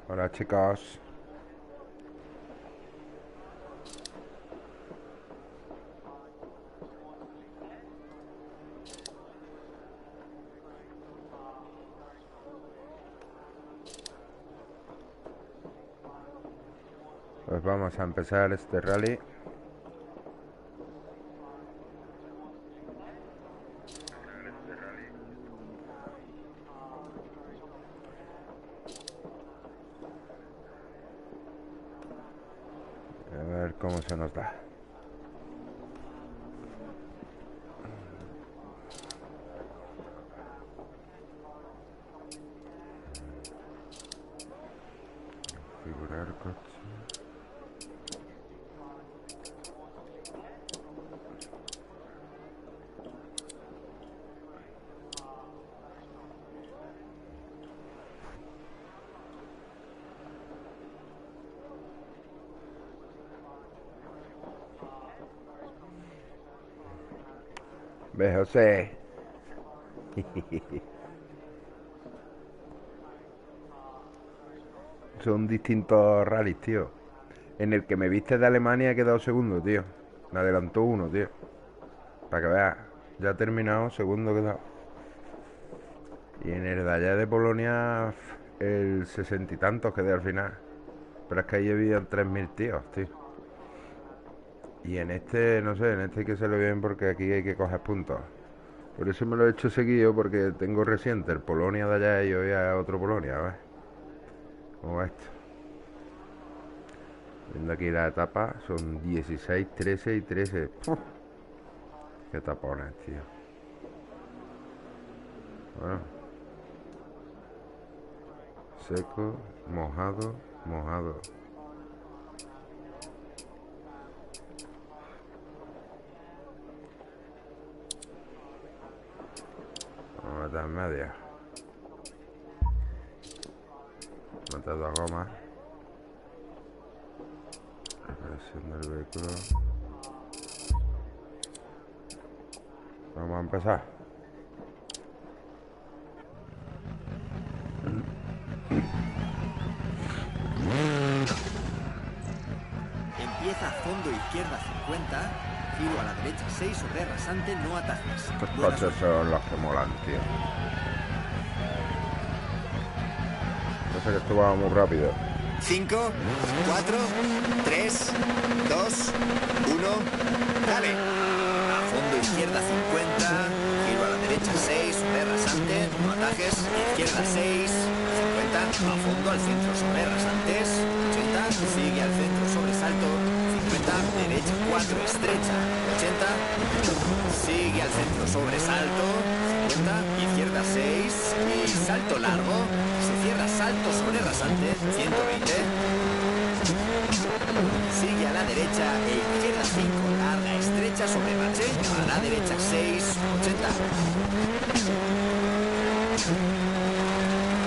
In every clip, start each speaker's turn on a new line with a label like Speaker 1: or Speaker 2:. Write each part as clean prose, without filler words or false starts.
Speaker 1: Hola chicos. Pues vamos a empezar este rally. A ver cómo se nos da. Configurar coche. Ve, José. Son distintos rallies, tío. En el que me viste de Alemania he quedado segundo, tío. Me adelantó uno, tío. Para que veas. Ya he terminado, segundo he quedado. Y en el de allá de Polonia, el 60 y tantos quedé al final. Pero es que ahí he vivido 3000 tíos, tío. Y en este, no sé, en este hay que hacerlo bien porque aquí hay que coger puntos. Por eso me lo he hecho seguido, porque tengo reciente el Polonia de allá y hoy a otro Polonia, ¿ves? ¿Cómo va esto? Viendo aquí la etapa, son 16, 13 y 13. ¡Puf! Qué tapones, tío. Bueno, seco, mojado, mojado. Vamos a meter en medio. Meter dos gomas. Presión del vehículo. Vamos a empezar.
Speaker 2: Empieza a fondo izquierda 50, giro a la derecha 6 sobre rasante, no atajes.
Speaker 1: Estos
Speaker 2: Buena
Speaker 1: coches
Speaker 2: suerte.
Speaker 1: son los que molan, tío. Yo sé que esto va muy rápido.
Speaker 2: 5, 4, 3, 2, 1, dale. A fondo izquierda 50, giro a la derecha 6 sobre rasante, no atajes. Izquierda 6, 50, a fondo al centro sobre rasantes, 80, sigue al centro sobresalto, 50, derecha 4 estrecha, 80, sigue al centro sobresalto, 50, izquierda 6 y salto largo, se cierra salto sobre rasante, 120, sigue a la derecha e izquierda 5, larga estrecha sobre bache, a la derecha 6, 80.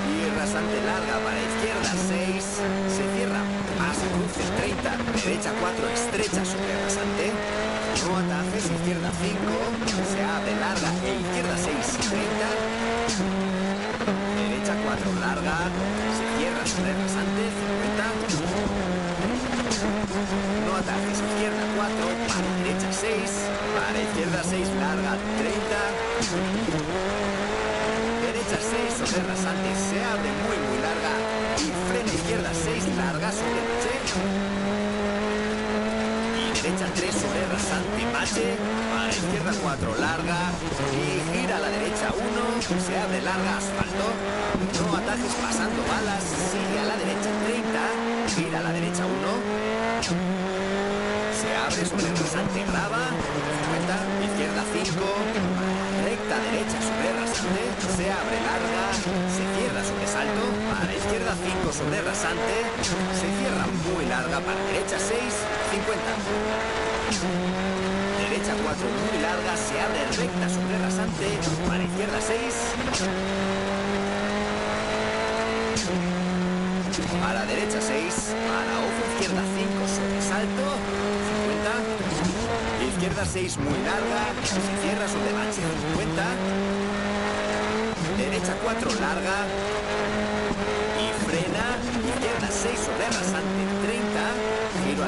Speaker 2: Y rasante larga para izquierda 6, se cierra, pasa cruce 30, derecha 4 estrecha sobre rasante, no atajes, izquierda 5, se abre larga e izquierda 6, 30, derecha 4 larga, se cierra sobre rasante, 50, no atajes, izquierda 4, para derecha 6, para izquierda 6 larga, 30, derecha 6 sobre rasante, se abre muy larga y frena izquierda 6 larga sobre bache. Y derecha 3 sobre rasante bache, para izquierda 4 larga y gira a la derecha 1, se abre larga asfalto, no atajes pasando balas, sigue a la derecha 30, gira a la derecha 1, se abre sobre rasante grava, 50, izquierda 5, recta derecha sobre rasante, se abre larga, se cierra sobre salto, para izquierda 5 sobre rasante, se cierra muy larga para derecha 6, 50. Derecha 4 muy larga, se abre recta sobre rasante, para izquierda 6. A la derecha 6, para ojo izquierda 5 sobre salto, 50. Izquierda 6 muy larga, se cierra sobre bache, 50. Derecha 4 larga y frena, izquierda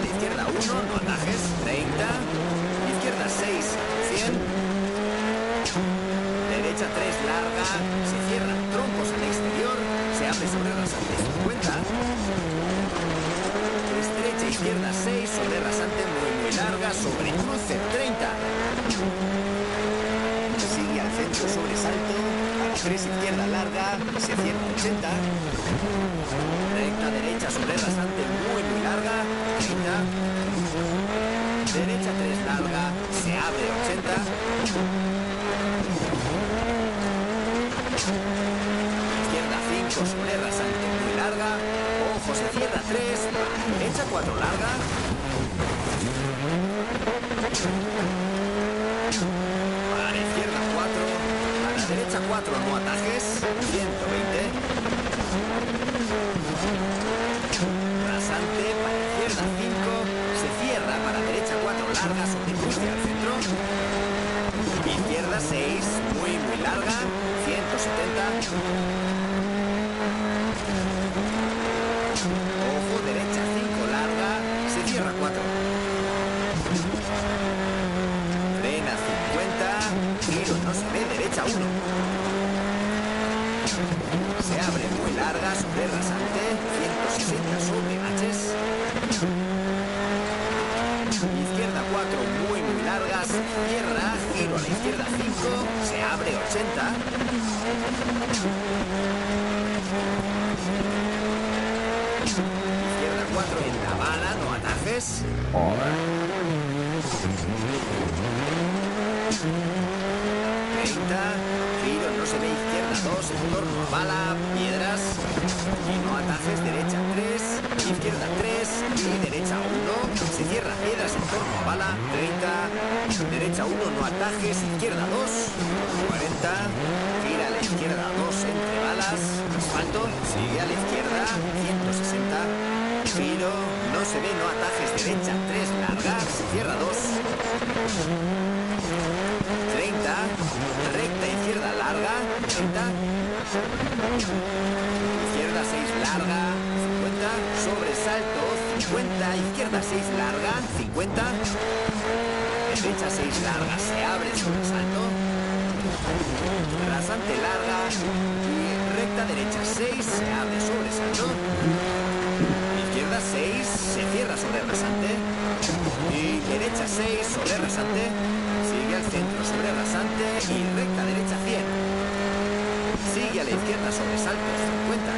Speaker 2: la izquierda 1, no atajes, 30. Izquierda 6, 100. Derecha 3, larga, se cierra, troncos al exterior, se abre sobre rasante 50. Estrecha izquierda 6, sobre rasante muy larga, sobre cruce 30. Sigue al centro sobresalto, a la 3 izquierda larga, se cierra 80. Recta derecha sobre rasante muy larga, 30. Derecha 3 larga, se abre 80. Izquierda 5 sobre rasante muy larga, ojo se cierra 3, derecha 4 larga. Para la izquierda 4, a la derecha 4 no atajes, 120. Rasante, para la izquierda 5, se cierra, para la derecha 4 larga, sobre cruce al centro. Izquierda 6, muy larga, 170. Ojo, derecha 5 larga, se cierra 4. Frena 50, giro no se ve, derecha 1. Se abre muy larga, sobre rasante, 160 sobre baches. Izquierda 4, muy largas, cierra, giro a la izquierda 5, se abre 80. Izquierda 4 en la bala, no atajes. 30, giro no se ve, izquierda 2, en torno a bala, piedras. Y no atajes, derecha 3, izquierda 3 y derecha 1. Se cierra, piedras en torno a bala, 30. Derecha 1, no atajes, izquierda 2, 40. Gira a la izquierda 2 entre balas, asfalto, sigue a la izquierda, 160. Giro, no se ve, no atajes, derecha 3 largas, se cierra 2. 30, recta izquierda larga, 30. Izquierda 6 larga, 50. Sobresalto, 50. Izquierda 6 larga, 50. Derecha 6 larga, se abre sobresalto. Rasante larga y recta derecha 6, se abre sobresalto. Izquierda 6, se cierra sobre rasante. Y derecha 6 sobre rasante. Sigue al centro sobre rasante y recta derecha 100. Sigue a la izquierda sobresalto 50.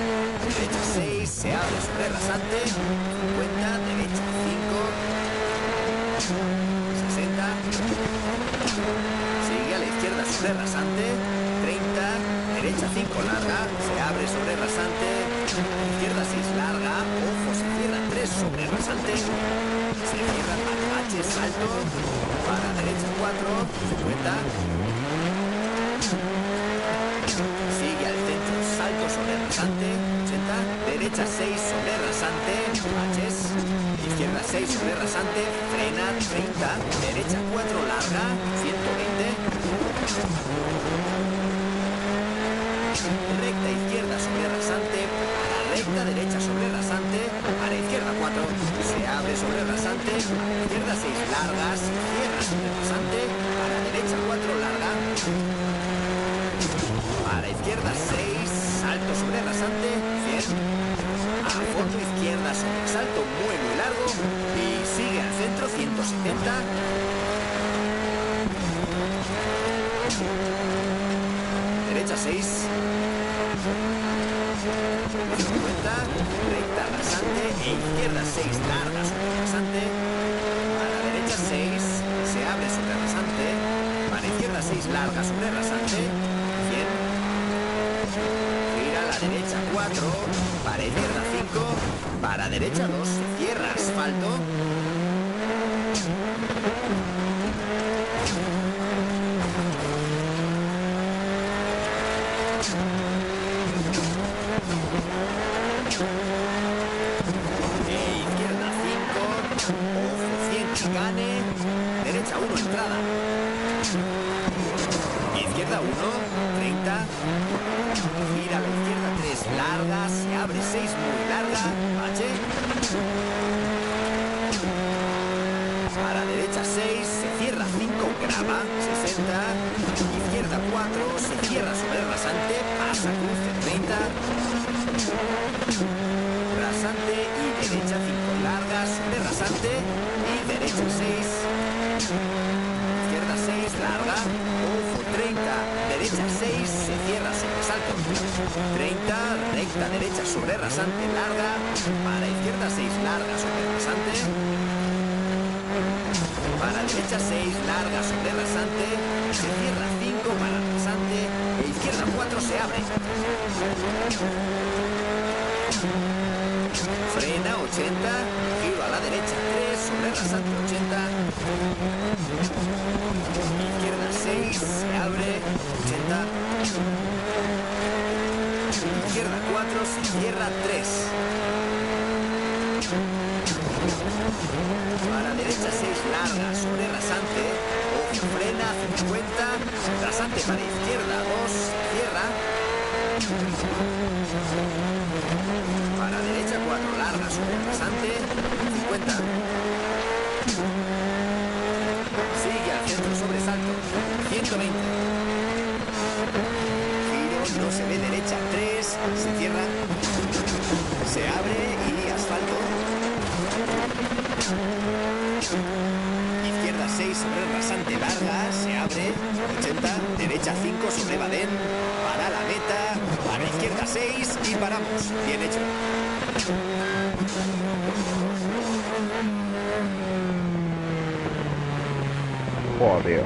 Speaker 2: Derecha 6, se abre sobre rasante. 50, derecha 5. 60. Sigue a la izquierda sobre rasante. 30. Derecha 5 larga, se abre sobre rasante. Izquierda 6 larga, ojo se cierra 3 sobre rasante. Se cierra para bache, salto. Para derecha 4, 50. Sigue al centro, salto sobre rasante, 80. Derecha 6 sobre rasante, baches. Izquierda 6 sobre rasante, frena, 30. Derecha 4 larga, 120. Recta izquierda sobre rasante, para recta derecha sobre rasante, para izquierda 4, se abre sobre rasante, para izquierda 6 largas, cierra sobre rasante, para derecha 4 larga, para izquierda 6, salto sobre rasante, 100, a fondo izquierda sobre salto muy largo y sigue al centro 170. Derecha 6. 50. Recta rasante e izquierda 6 largas sobre rasante. A la derecha 6. Se abre sobre rasante. Para izquierda 6 largas sobre rasante. 100. Gira a la derecha 4. Para izquierda 5. Para derecha 2. Se cierra asfalto. Izquierda 5, ojo 100 gane, derecha 1 entrada. Izquierda 1, 30. Gira a la izquierda 3 larga, se abre 6 muy larga, bache. Para derecha 6, se cierra 5, grava, 60. Izquierda 4, se cierra sobre el rasante, pasa cruce 30. Rasante y derecha 5 largas, sobre rasante y derecha 6. Izquierda 6, larga, ojo 30, derecha 6, se cierra sobre salto 30, recta derecha sobre rasante, larga, para izquierda 6, larga sobre rasante, para derecha 6, larga sobre rasante, se cierra 5 para rasante, e izquierda 4 se abre. Frena 80, giro a la derecha 3, sobre rasante 80. Izquierda 6, se abre, 80. Izquierda 4, se cierra 3. Para derecha 6, larga, sobre rasante. Ojo, frena, 50. Rasante para izquierda 2, cierra. Para derecha 4, larga, sobre rasante, 50. Sigue al centro, sobresalto, 120. Giro, no se ve, derecha 3, se cierra. Se abre y asfalto. Izquierda 6 sobre el rasante, larga, se abre, 80. Derecha 5 sobre badén, para la meta, para izquierda 6 y paramos. Bien hecho.
Speaker 1: Joder.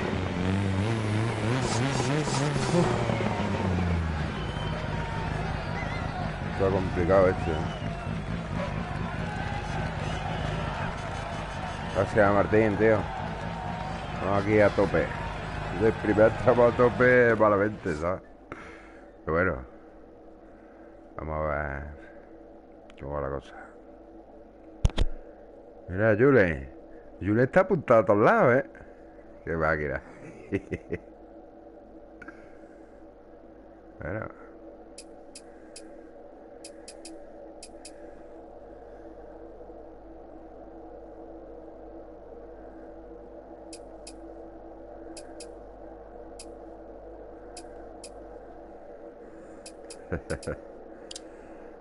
Speaker 1: Está complicado este. Gracias, Martín, tío. Vamos aquí a tope. De primer estamos a tope malamente, ¿sabes? Pero bueno. Vamos a ver cómo va la cosa. Mira, Jule. Jule está apuntado a todos lados, ¿eh? Qué máquina. Bueno.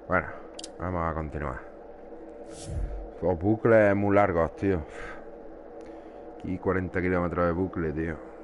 Speaker 1: Bueno, vamos a continuar. Los bucles muy largos, tío. Aquí 40 kilómetros de bucle, tío.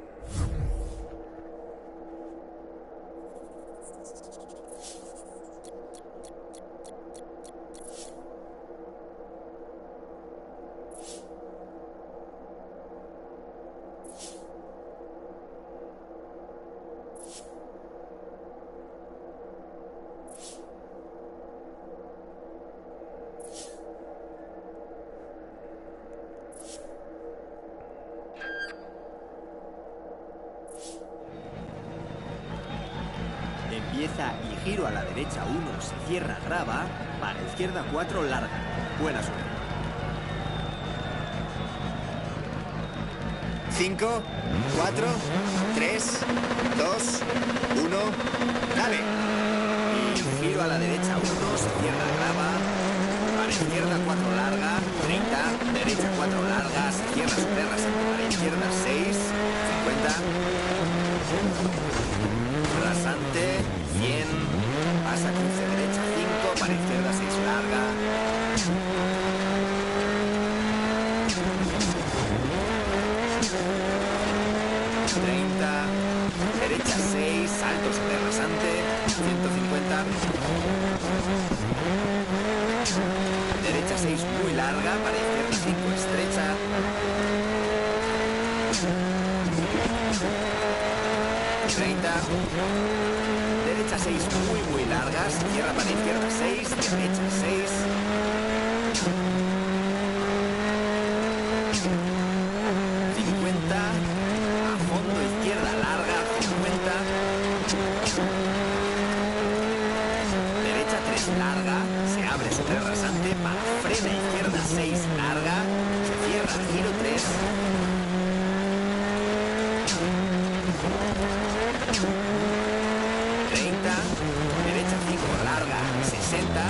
Speaker 2: Empieza y giro a la derecha 1, se cierra grava, para izquierda 4, larga. Buena suerte. 5, 4, 3, 2, 1, dale. Y giro a la derecha 1, se cierra grava, para izquierda 4, larga, 30, derecha 4, larga, se cierra sobre rasante, para izquierda 6, 50. Rasante, 100, pasa cruce derecha 5, para izquierda 6 larga. Derecha 6, salto sobre rasante, 150. Derecha 6 muy larga, para izquierda 5 estrecha. Derecha 6 muy largas, cierra para izquierda 6, derecha 6. 50, a fondo izquierda larga, 50. Derecha 3 larga, se abre sobre rasante, para frena izquierda 6 larga, se cierra, giro 3. 30, derecha 5 larga, 60.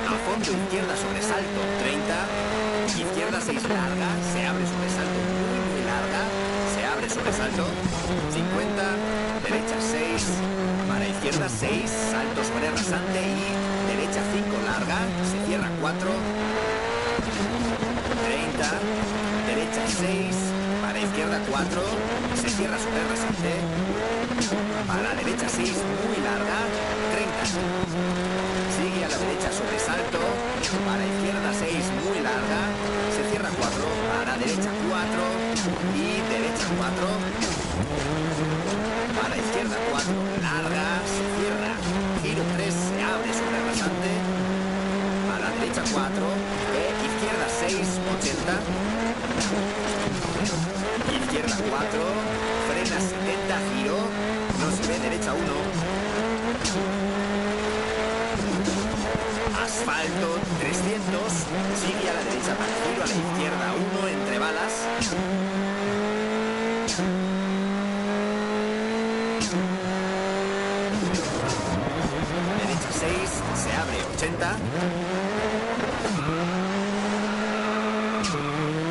Speaker 2: A fondo fondo, izquierda, sobresalto, 30. Izquierda 6 larga, se abre sobresalto muy larga, se abre sobresalto, 50. Derecha 6, para izquierda 6, salto sobre rasante y derecha 5 larga, se cierra 4. 30. Derecha 6, para izquierda 4, se cierra sobre rasante. Para derecha 6, muy larga, 30. Sigue a la derecha sobresalto, para izquierda 6, muy larga, se cierra 4, para derecha 4 y derecha 4. Para izquierda 4, larga, se cierra, giro 3, se abre sobre rasante. Para derecha 4, izquierda 6, 80. Izquierda 4, frena 70, giro, no se ve, derecha 1. Asfalto 300, sigue a la derecha para giro a la izquierda 1 entre balas. Derecha 6, se abre 80.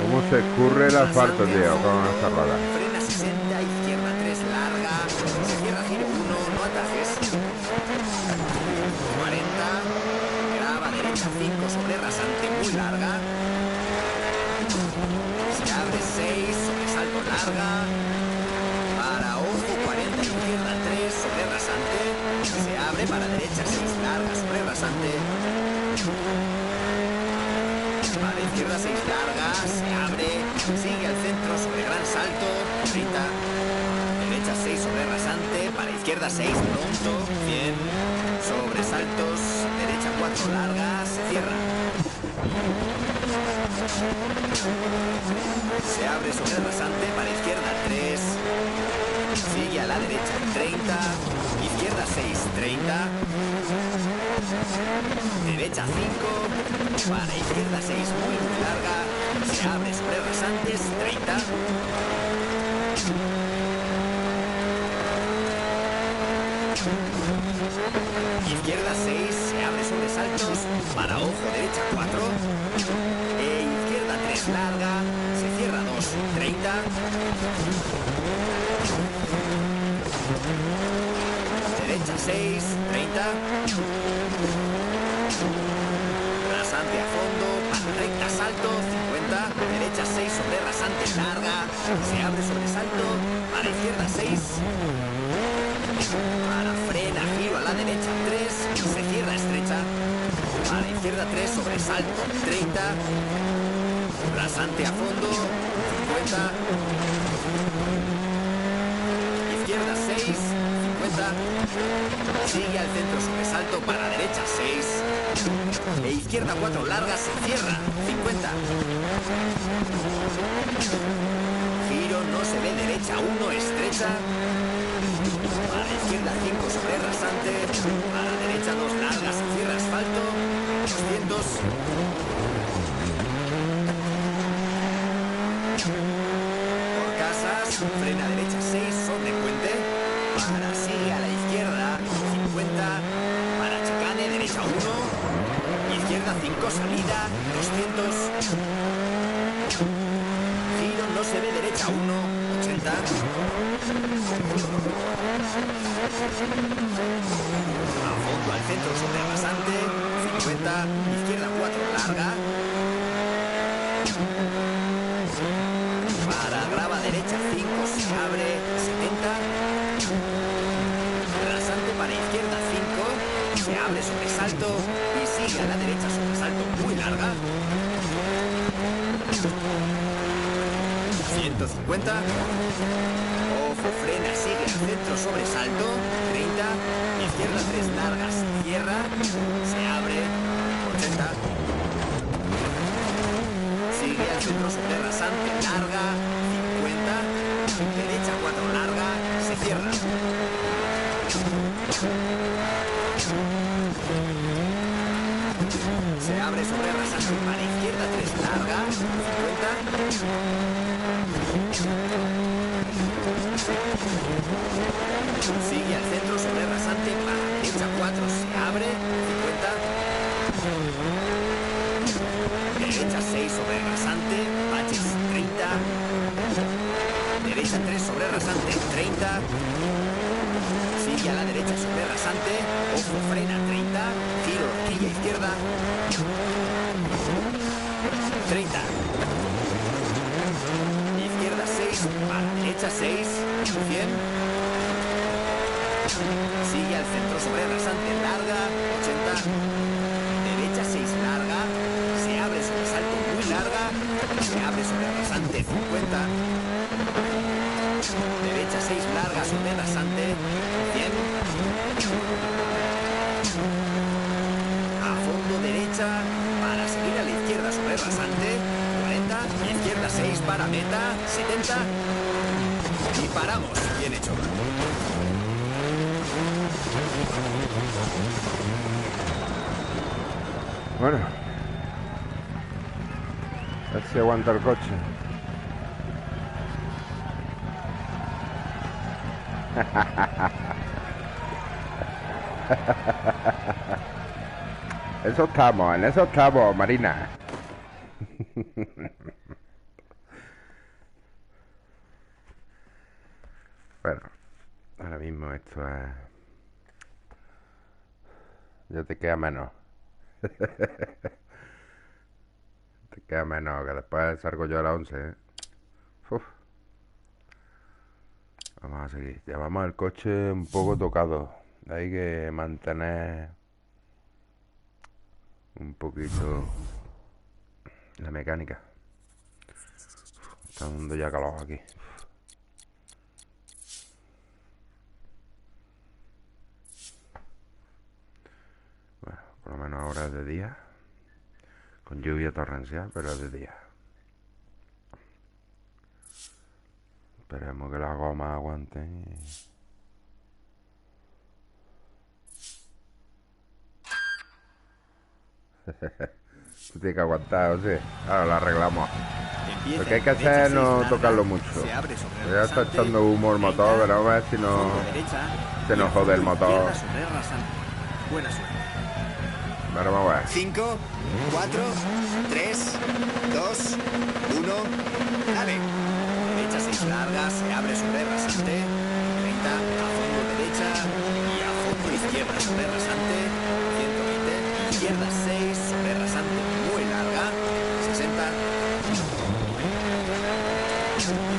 Speaker 1: ¿Cómo se escurre el asfalto, tío, con esta rueda?
Speaker 2: Frena 60, izquierda 3 larga, se cierra giro 1, no atajes. 40, grava derecha 5 sobre rasante muy larga. Se abre 6, sobresalto larga. Para ojo 40, izquierda 3 sobre rasante. Se abre para derecha 6 larga sobre rasante. Para izquierda 6 larga, se abre, sigue al centro sobre gran salto, 30. Derecha 6 sobre rasante, para izquierda 6 pronto, 100. Sobresaltos, derecha 4 larga, se cierra. Se abre sobre rasante, para izquierda 3. Sigue a la derecha 30. Izquierda 6, 30. Derecha 5, para izquierda 6, muy larga, se abre sobre rasantes, 30. Izquierda 6, se abre sobre saltos, para ojo, derecha 4. Izquierda 3, larga, se cierra 2, 30. Derecha 6, 30. Rasante a fondo, para recta salto, 50. Derecha 6 sobre rasante larga, se abre sobre salto, para izquierda 6. Para frena, giro a la derecha 3, se cierra estrecha. Para izquierda 3 sobre salto, 30. Rasante a fondo, 50. Izquierda 6, 50. Sigue al centro sobresalto para derecha 6. Izquierda 4 larga, se cierra, 50. Giro, no se ve, derecha 1 estrecha. Para izquierda 5 sobre rasante. Para derecha 2 larga, se cierra asfalto, 200. Por casas, frena derecha 6 sobre puente. Para sigue a la izquierda 50. Para chicane derecha 1. Izquierda 5 salida 200. Giro, no se ve, derecha 1 80. A fondo al centro sobre rasante 50. Izquierda 4 larga. Para grava derecha 5 se abre 70. Rasante para izquierda 5, se abre sobresalto y sigue a la derecha sobresalto muy larga. 150. Ojo, frena, sigue al centro sobresalto, 30. Izquierda 3 largas, cierra, se abre, 80. Sigue al centro sobre rasante larga, 50. Derecha 4 larga, se cierra. Se abre sobre rasante para izquierda 3 larga, 50. Sigue al centro sobre rasante para derecha 4, se abre, 50. rasante, 30. Sigue a la derecha sobre rasante. Ojo, frena, 30. Giro, horquilla izquierda. 30. Izquierda 6, para derecha 6. 100. Sigue al centro sobre rasante, larga, 80. Derecha 6, larga. Se abre sobre salto muy larga. Se abre sobre rasante, 50. Derecha 6, larga sobre rasante, 100. A fondo derecha, para seguir a la izquierda sobre rasante, 40. Izquierda 6 para meta, 70. Y paramos, bien hecho.
Speaker 1: Bueno, a ver si aguanta el coche. En eso estamos, Marina. Bueno, ahora mismo esto es... Ya te queda menos. Te queda menos, que después salgo yo a las 11, ¿eh? Uf. Vamos a seguir. Llevamos el coche un poco tocado. Hay que mantener un poquito la mecánica. Está dando ya calor aquí. Bueno, por lo menos ahora es de día. Con lluvia torrencial, pero es de día. Esperemos que las gomas aguanten y... Tú tienes que aguantar, o sea, ahora lo arreglamos. Lo que hay que hacer es no tocarlo mucho. Ya está echando humo el motor, pero vamos a ver si no se nos jode el motor.
Speaker 2: Buena suerte.
Speaker 1: Ahora vamos a ver.
Speaker 2: 5, 4, 3, 2, 1. Dale. Derecha 6 larga, se abre sobre rasante. 30, a fondo derecha y a fondo izquierda sobre rasante. 120. Izquierda 6 sobre rasante muy larga. 60.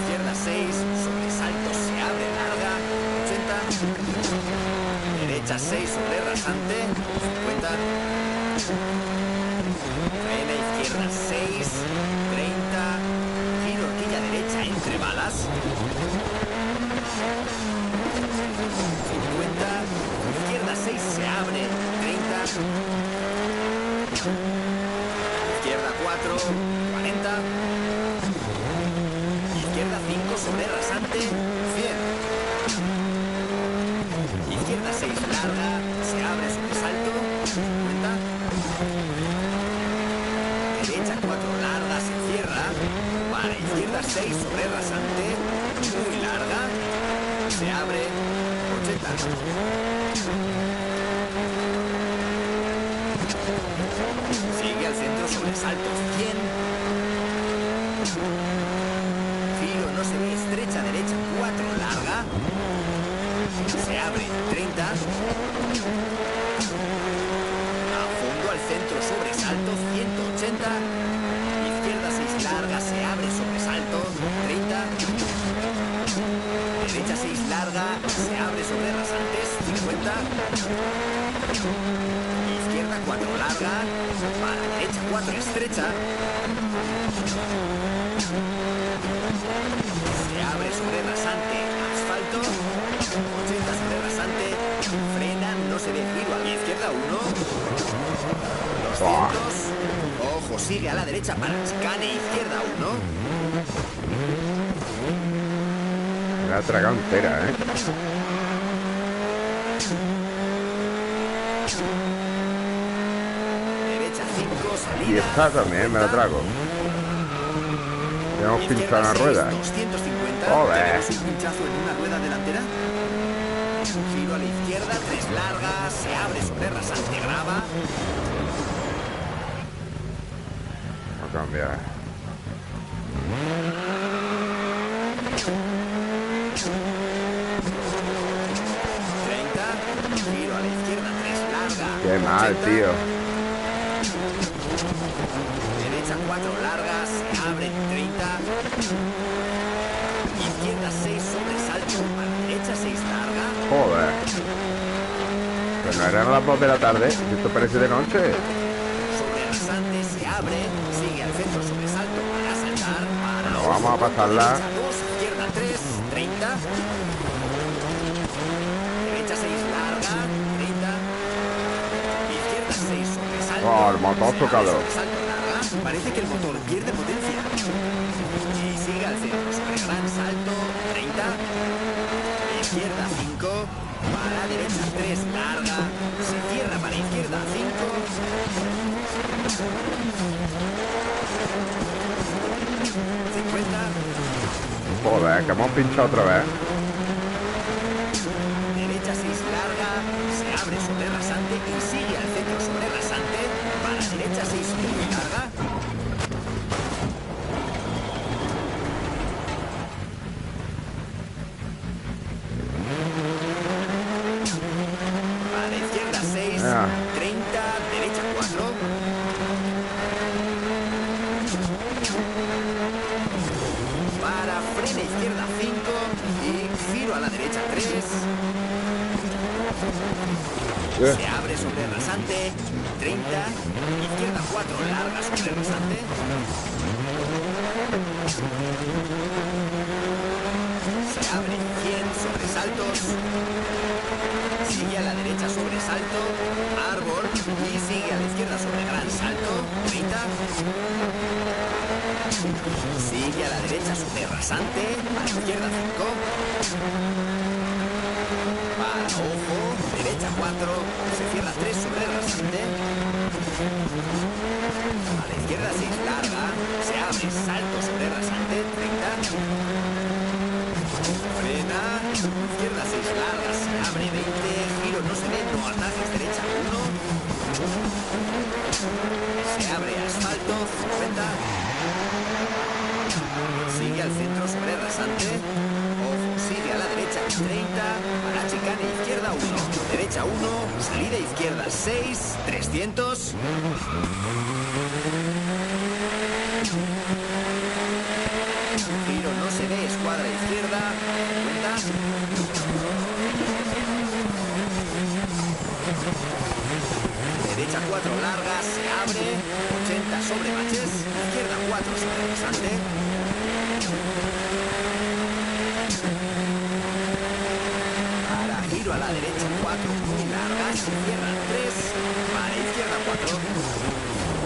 Speaker 2: Izquierda 6 sobre salto se abre larga. 80. Derecha 6 sobre rasante. 50. Frena izquierda 6, 30. Giro horquilla derecha entre balas. 50. Izquierda 6 se abre. 30. Izquierda 4, 40. Izquierda 5 sobre rasante, 100. Izquierda 6 larga, se abre sobre salto, 50. Derecha 4 larga, se cierra. Para izquierda 6 sobre rasante, muy larga. Se abre, 80. Sigue al centro sobre saltos, 100. Giro no se ve, estrecha derecha 4 larga. Se abre, 30. A fondo al centro sobre salto, 180. Izquierda 6 larga, se abre sobre salto, 30. Derecha 6 larga, se abre sobre rasantes, 50. Izquierda 4 larga, para derecha 4 estrecha. Se abre sobre rasante, asfalto, 80 sobre rasante, frena, no se ve, giro a la izquierda 1. 200. Ojo, sigue a la derecha para chicane, izquierda 1.
Speaker 1: Me la ha tragado entera, ¿eh?
Speaker 2: Derecha 5, salida.
Speaker 1: Y esta también me la trago. Tenemos pinchado en la rueda.
Speaker 2: 250.
Speaker 1: Joder.
Speaker 2: ¿Tenemos un pinchazo en una rueda delantera? Giro a la izquierda, 3 largas, se abre sobre rasante, grava.
Speaker 1: Vamos a cambiar.
Speaker 2: 30, giro a la izquierda, 3, larga.
Speaker 1: Qué mal,
Speaker 2: 80,
Speaker 1: tío.
Speaker 2: derecha 4, larga, se abre, 30. Izquierda 6, sobresalto, a la derecha 6, larga.
Speaker 1: Joder. Pero no eran las 2 de la tarde. Esto parece de noche.
Speaker 2: Sobre rasante, se abre, sigue al centro, sobresalto, para saltar, para
Speaker 1: Bueno,
Speaker 2: ojo,
Speaker 1: vamos a pasarla.
Speaker 2: derecha 2, izquierda 3, 30. Derecha 6, larga, 30. Izquierda 6, sobresalto.
Speaker 1: Oh, el motor
Speaker 2: se abre,
Speaker 1: tocado.
Speaker 2: sobresalto, larga. Parece que el motor pierde potencia. Y sigue al centro, sobre gran salto, 30. Izquierda 5, para derecha 3, larga. Se cierra para izquierda 5. 50.
Speaker 1: Joder, que hemos pinchado otra vez.
Speaker 2: Derecha 6, larga, se abre sobre rasante y sigue al centro sobre rasante. Para derecha 6, muy larga. Para izquierda 6,
Speaker 1: Ah.
Speaker 2: 30, derecha 4. Para frena izquierda 5 y giro a la derecha 3. Se abre sobre rasante, 30, izquierda 4, larga sobre rasante. Se abre 100, sobresaltos. Sigue a la derecha sobresalto, árbol y sigue a la izquierda sobre gran salto, 30. Sigue a la derecha sobre rasante, a la izquierda 5. Para ojo, derecha 4, se cierra 3 sobre rasante. A la izquierda 6, larga, se abre, salto sobre rasante, 30. Frena, izquierda 6, larga, se abre, 20. Giro, no se ve, no atajes, derecha 1. Se abre, asfalto, 50. Sigue al centro sobre rasante. Ojo, sigue a la derecha 30. Para chicane izquierda 1. Derecha 1. Salida izquierda 6. 300. Giro no se ve. Escuadra izquierda. 50. Derecha 4 larga. Se abre. 80 sobre baches. Izquierda 4 sobre rasante. Giro a la derecha 4, muy larga, se cierra 3, para izquierda 4.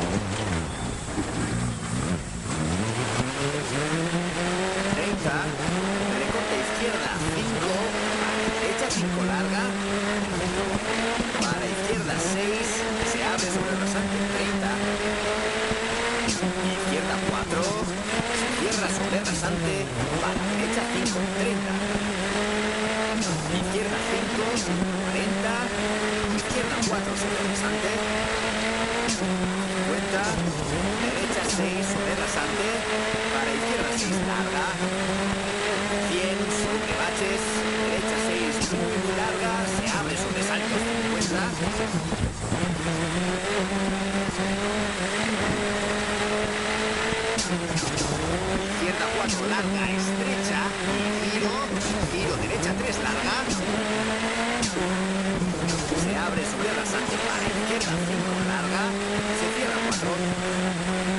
Speaker 2: Recorte izquierda 5, para derecha 5 larga. Para izquierda 6, se abre sobre el rasante 30. Izquierda 4, se cierra sobre el rasante, para derecha 5, 30. Izquierda 5, 40, izquierda 4 sobre rasante, 50, derecha 6 sobre rasante, para izquierda 6 larga, 100 sobre baches, derecha 6 muy larga, se abre sobre saltos, 50. Izquierda 4 larga, estrecha, y giro derecha 3 larga. Se abre sobre rasante para izquierda 5 larga. Se cierra 4.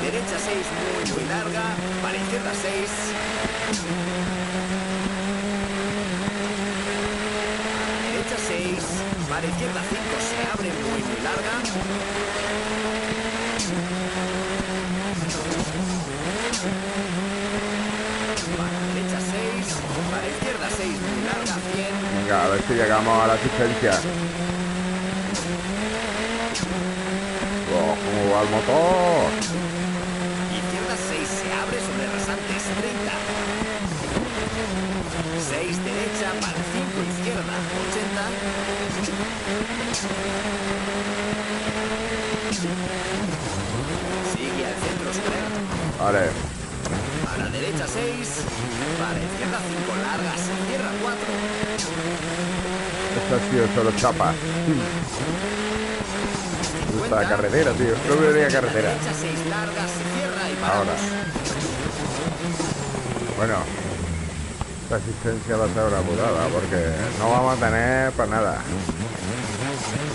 Speaker 2: Derecha 6 muy larga. Para izquierda 6. Derecha 6. Para izquierda 5 se abre muy larga. Para derecha 6. Para izquierda 6 muy larga. 100.
Speaker 1: Venga, a ver si llegamos a la asistencia. Oh, ¿cómo va el motor?
Speaker 2: Izquierda 6 se abre sobre rasantes 30. 6 derecha para 5 izquierda 80. Sigue al
Speaker 1: Vale.
Speaker 2: A la derecha 6. Vale, izquierda 5 largas. Se cierra 4.
Speaker 1: Esto ha sido solo chapa. Esta
Speaker 2: 50.
Speaker 1: carretera, tío. No me venía carretera.
Speaker 2: Derecha 6 largas. Se cierra y
Speaker 1: Ahora.
Speaker 2: paramos.
Speaker 1: Bueno. Esta asistencia va a ser una putada porque no vamos a tener para nada.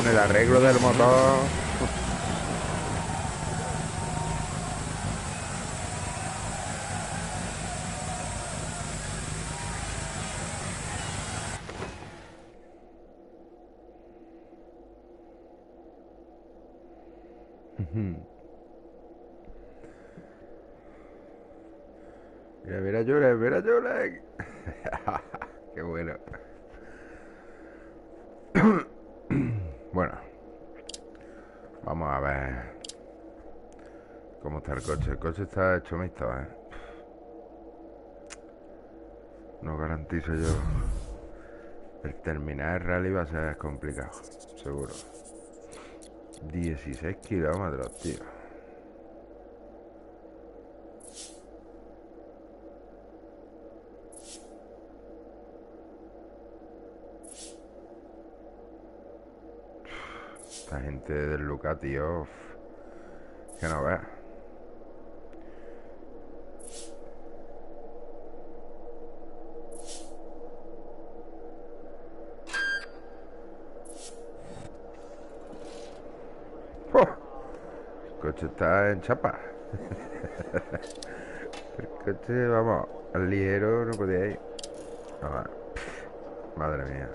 Speaker 1: En el arreglo del motor. Mira, mira, Julen, mira, Julen. Qué bueno. Bueno, vamos a ver cómo está el coche. El coche está hecho mixto, ¿eh? No garantizo yo. El terminar el rally va a ser complicado, seguro. 16 kilómetros, tío. Esta gente del Luca, tío. Que no veas. ¡Oh! El coche está en chapa. El coche, vamos, al ligero no podía ir. Ah, madre mía.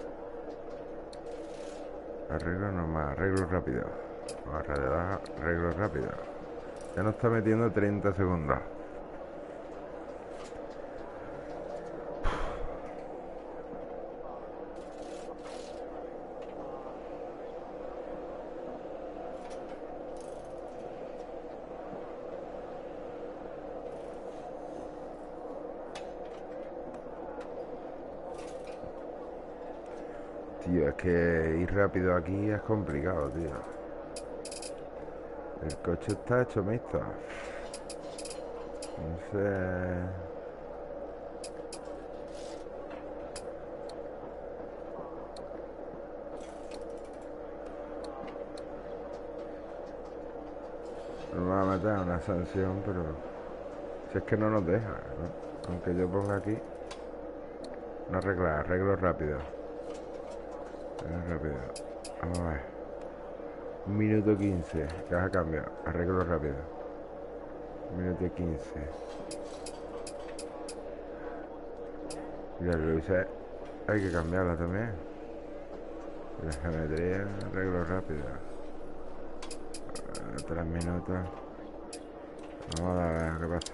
Speaker 1: Arreglo nomás, arreglo rápido. Arreglo rápido. Ya nos está metiendo 30 segundos. Tío, es que ir rápido aquí es complicado, tío. El coche está hecho mixto. No sé. Nos va a meter una sanción, pero si es que no nos deja, ¿no? Aunque yo ponga aquí no arreglar, arreglo rápido. Rápido. Vamos a ver. 1 minuto 15. Caja cambio. Arreglo rápido. 1 minuto 15. Y la luces hay que cambiarla también. La geometría, arreglo rápido. 3 minutos. Vamos a ver qué pasa.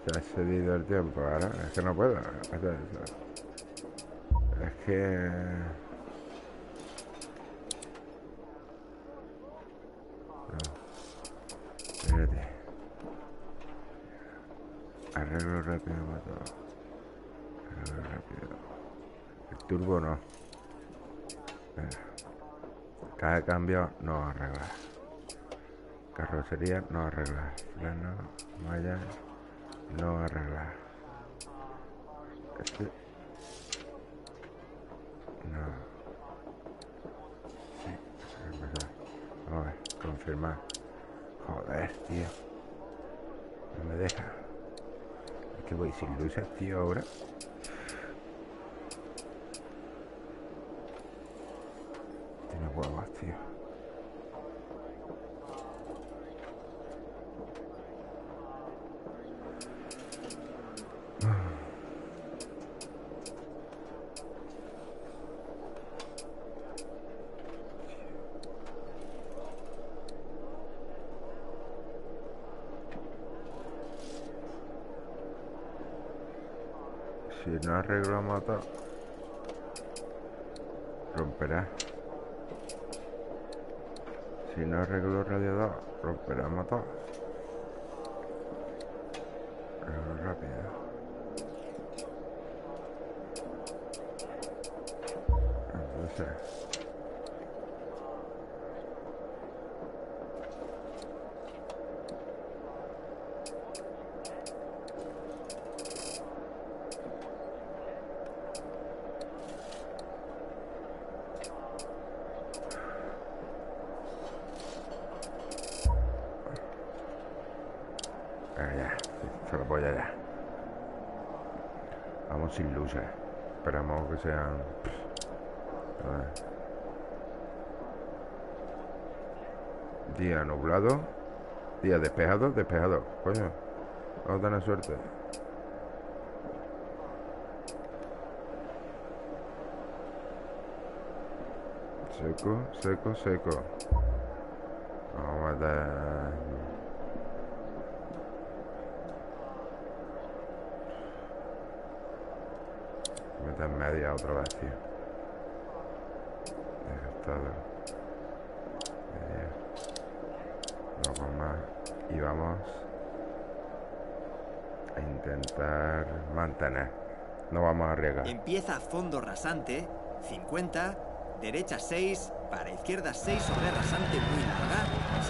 Speaker 1: Se ha excedido el tiempo. Ahora es que no puedo hacer eso. Es que... Espérate. Arreglo rápido motor. Arreglo rápido. El turbo no. Caja de cambio no arreglar. Carrocería no arreglar. Freno, malla no arreglar. Este no. Sí, empezar. Vamos a ver, confirmar. Joder, tío. No me deja. Es que voy sin luces, tío, ahora. Tiene huevos, tío. Si no arreglo la moto, romperá. Si no arreglo el radiador, romperá el motor. Arreglo rápido. Entonces... Venga, ya. Se lo voy allá. Vamos sin luces. Esperamos que sean... A ver. Día nublado. Día despejado, despejado. Coño, vamos a tener suerte. Seco, seco, seco. Vamos a meter... meter media otra vez, tío. Desgastado. Media. Luego más. Y vamos a intentar mantener. No vamos a arriesgar.
Speaker 2: Empieza a fondo rasante, 50, derecha 6, para izquierda 6 sobre rasante muy larga,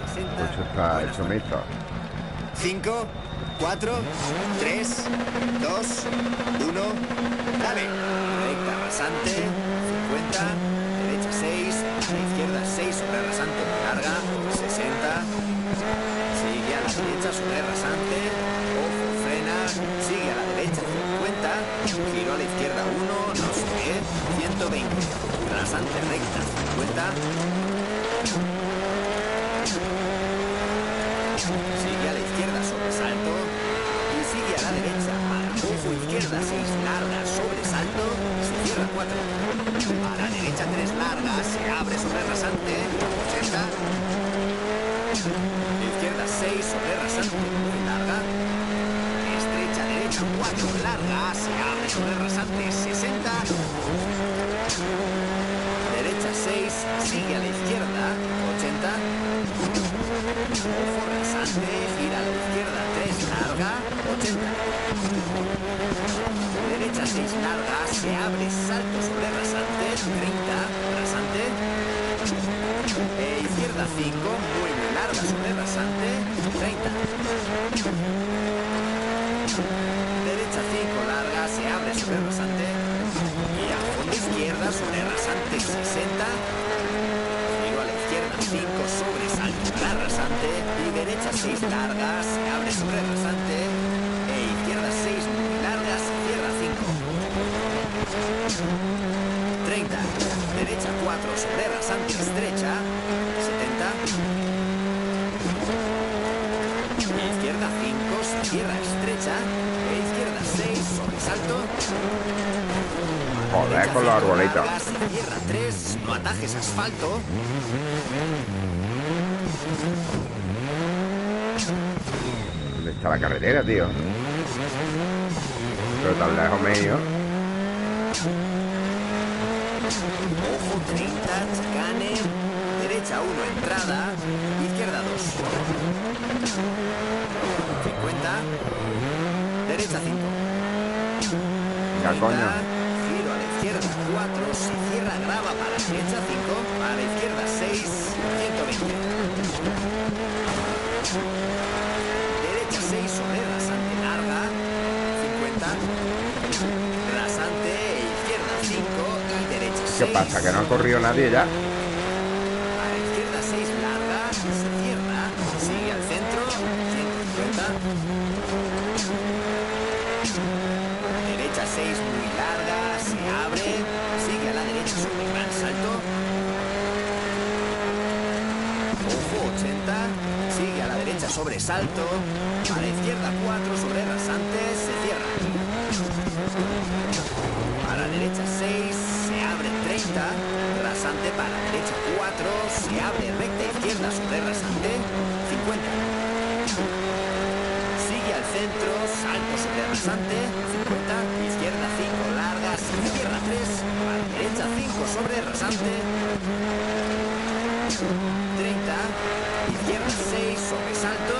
Speaker 2: 60.
Speaker 1: Pues está
Speaker 2: buena
Speaker 1: hecho
Speaker 2: suerte.
Speaker 1: mixto.
Speaker 2: 5, 4, 3, 2, 1, dale. Recta rasante, 50, derecha 6, a la izquierda 6 sobre rasante muy larga, 60. Sigue a la derecha sobre rasante, ojo, frena, sigue a la derecha 50, giro a la izquierda 1, no sé qué, 120. Rasante recta 50. Sigue a la izquierda sobresalto y sigue a la derecha para ojo izquierda 6 largas sobresalto, se cierra 4. A la derecha 3 largas, se abre sobre rasante, 80. Izquierda 6 sobre rasante muy larga. Estrecha derecha 4 larga, se abre sobre rasante, 60. Derecha 6, sigue a la izquierda, 80. Ojo rasante, gira a la izquierda 3 larga, 80. Derecha 6 larga, se abre salto sobre rasante, 30. Rasante. Izquierda 5, muy larga sobre rasante, 30. Derecha 5 larga, se abre sobre rasante. Y a fondo izquierda sobre rasante, 60. Giro a la izquierda 5 sobre salto para rasante. Y derecha 6 larga, se abre sobre rasante. Izquierda 6 muy larga, se cierra 5. 30. Derecha 4 sobre rasante estrecha, 70. Izquierda 5 se cierra estrecha. Izquierda 6 sobresalto.
Speaker 1: Joder, con los arbolitos.
Speaker 2: Se cierra 3, no atajes asfalto.
Speaker 1: ¿Dónde está la carretera, tío? Pero tan lejos mío.
Speaker 2: Ojo 30, chicane. Derecha 1 entrada. Izquierda 2. 50. Derecha 5.
Speaker 1: Ya, coño.
Speaker 2: Giro a la izquierda 4. Se cierra grava para la derecha 5. Para la izquierda 6. 120. Derecha 6 sobre rasante larga. 50. Rasante izquierda 5 y derecha 6.
Speaker 1: ¿Qué pasa? ¿Que no ha corrido nadie ya?
Speaker 2: A la izquierda 6 larga, se cierra, sigue al centro, 150. Derecha 6 muy larga, se abre, sigue a la derecha sobre gran salto. Ojo 80, sigue a la derecha sobre salto. A la izquierda 4 sobre rasante, se cierra. A la derecha 6, se abre 30, rasante para derecha 4, se abre recta izquierda sobre rasante, 50. Sigue al centro, salto sobre rasante, 50, izquierda 5 largas, se cierra 3, para derecha 5 sobre rasante, 30, izquierda 6 sobre salto,